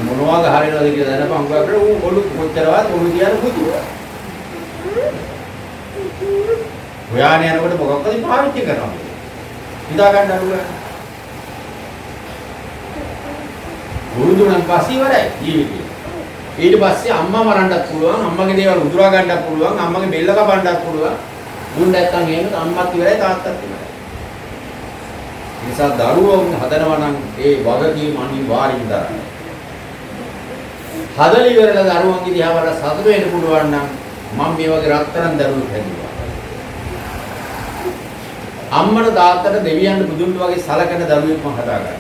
මොනවාද හරියනවද කියලා දැනපන් උගන්වන්න ඌ ඔලු කොච්චරවත් ඔලු කියන පුතු. හොයාගෙන යනකොට මොකක්ද පාවිච්චි කරනවා. හිතා ගන්න අරුව. උරුදුණන් පස්සේ ඉවරයි ජීවිතේ. ඊට පස්සේ අම්මා මරන්නත් පුළුවන්, අම්මගේ දේවල් උදුරා ගන්නත් පුළුවන්, අම්මගේ බෙල්ල කපන්නත් පුළුවන්. උන් නැත්තම් එහෙම අම්මත් ඉවරයි තාත්තත් ඉවරයි. ඒ නිසා දරුවෝ හදනවා නම් ඒ වගකීම අනිවාර්යෙන් දරන්න. හදලා ඉවරලා දරුවන්ගේ දිහා බලලා සතුට වෙන්න පුළුවන් නම් මම මේ වගේ රත්තරන් දරුවෙක් හැදුවා. අම්මට තාත්තට දෙවියන් බුදුන් වගේ සලකන දරුවෙක් මම හදාගන්නවා.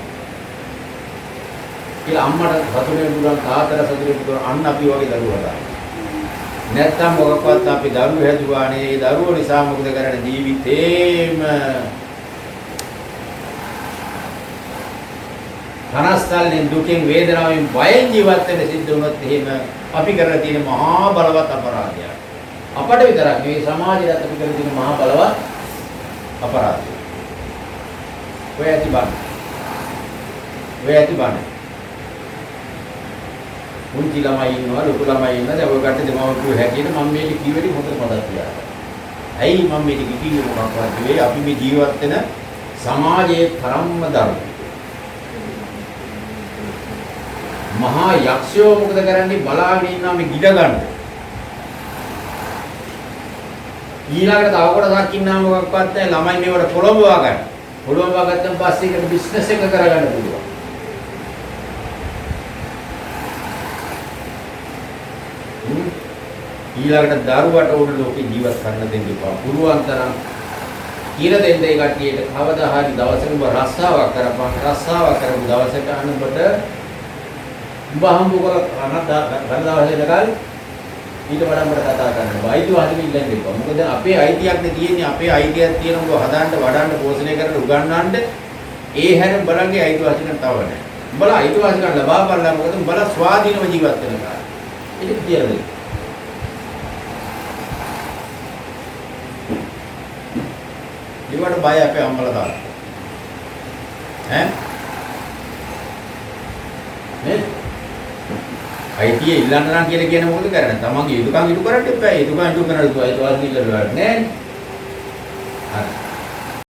කියලා අම්මට සතුට වෙන්න පුළුවන් තාත්තට සතුට වෙන්න පුළුවන් අන්න අපි වගේ දරුවෝ හදාගන්නවා. නැත්තම් මොකක්වත් අපි දරුවෝ හැදුවානේ ඒ දරුවෝ නිසා මොකද කරන්නේ ජීවිතේම කනස්සල්ලෙන් දුකෙන් වේදනාවෙන් බයෙන් ජීවත් වෙන්න සිද්ධ වුණොත් එහෙම අපි කරලා තියෙන මහා බලවත් අපරාධයක්. අපට විතරක් නෙවෙයි සමාජයට අපි කරලා තියෙන මහා බලවත් අපරාධය. ඔය ඇති බණ. උන්ති ළමයි ඉන්නවා ලොකු ළමයි ඉන්නවා දැන් ඔය කට්ටිය දෙමව්පියෝ හැටියට මම මේක කිව්වෙදි හොඳට මතක් තියාගන්න. ඇයි මම මේක කිව්වේ මොකක්වත් නෙවෙයි අපි මේ ජීවත් වෙන සමාජයේ තරම්ම දරුණු. මහා යක්ෂයෝ මොකද කරන්නේ බලාගෙන ඉන්නවා මේ ගිඩ ගන්න. ඊළඟට තව කොටසක් ඉන්නා මොකක්වත් නැහැ ළමයි මේවට පොළඹවා ගන්න. පොළඹවා ගත්තන් පස්සේ ඒකට බිස්නස් එක කරගන්න පුළුවන්. ඊළඟට දරුවට උඩ ලෝකේ ජීවත් කරන්න දෙන්න එපා. පුළුවන් තරම් කියලා දෙන්න ඒ කට්ටියට කවදා හරි දවසක ඔබ රස්සාවක් කරපන්. රස්සාවක් කරපු දවසට අනුබට උඹ හම්බ කරගන්න දවසේ ඉඳලා ඊට වඩා අපිට කතා කරන්න බෑ. අයිතිවාසිකම් ඉල්ලන්න එපා. මොකද අපේ අයිතියක් නේ තියෙන්නේ. අපේ අයිතියක් තියෙන උඹ හදාන්න වඩන්න පෝෂණය කරන්න උගන්වන්න ඒ හැර බලන්නේ අයිතිවාසිකම් තව නැහැ. උඹලා අයිතිවාසිකම් ලබා බලලා මොකද උඹලා ස්වාධීනව ජීවත් වෙන කාලේ. ඒක කියන්නේ. ඊවට බය අපේ අම්මලා තාත්තා. ඈ? නේ? අයිතිය ඉල්ලන්න නම් කියලා කියන මොකද කරන්නේ? තමන්ගේ යුතුයකම් ඉටු කරන්න එපා. යුතුයකම් ඉටු කරන්න දුවයි දුවයි කියලා නෑ. හරි.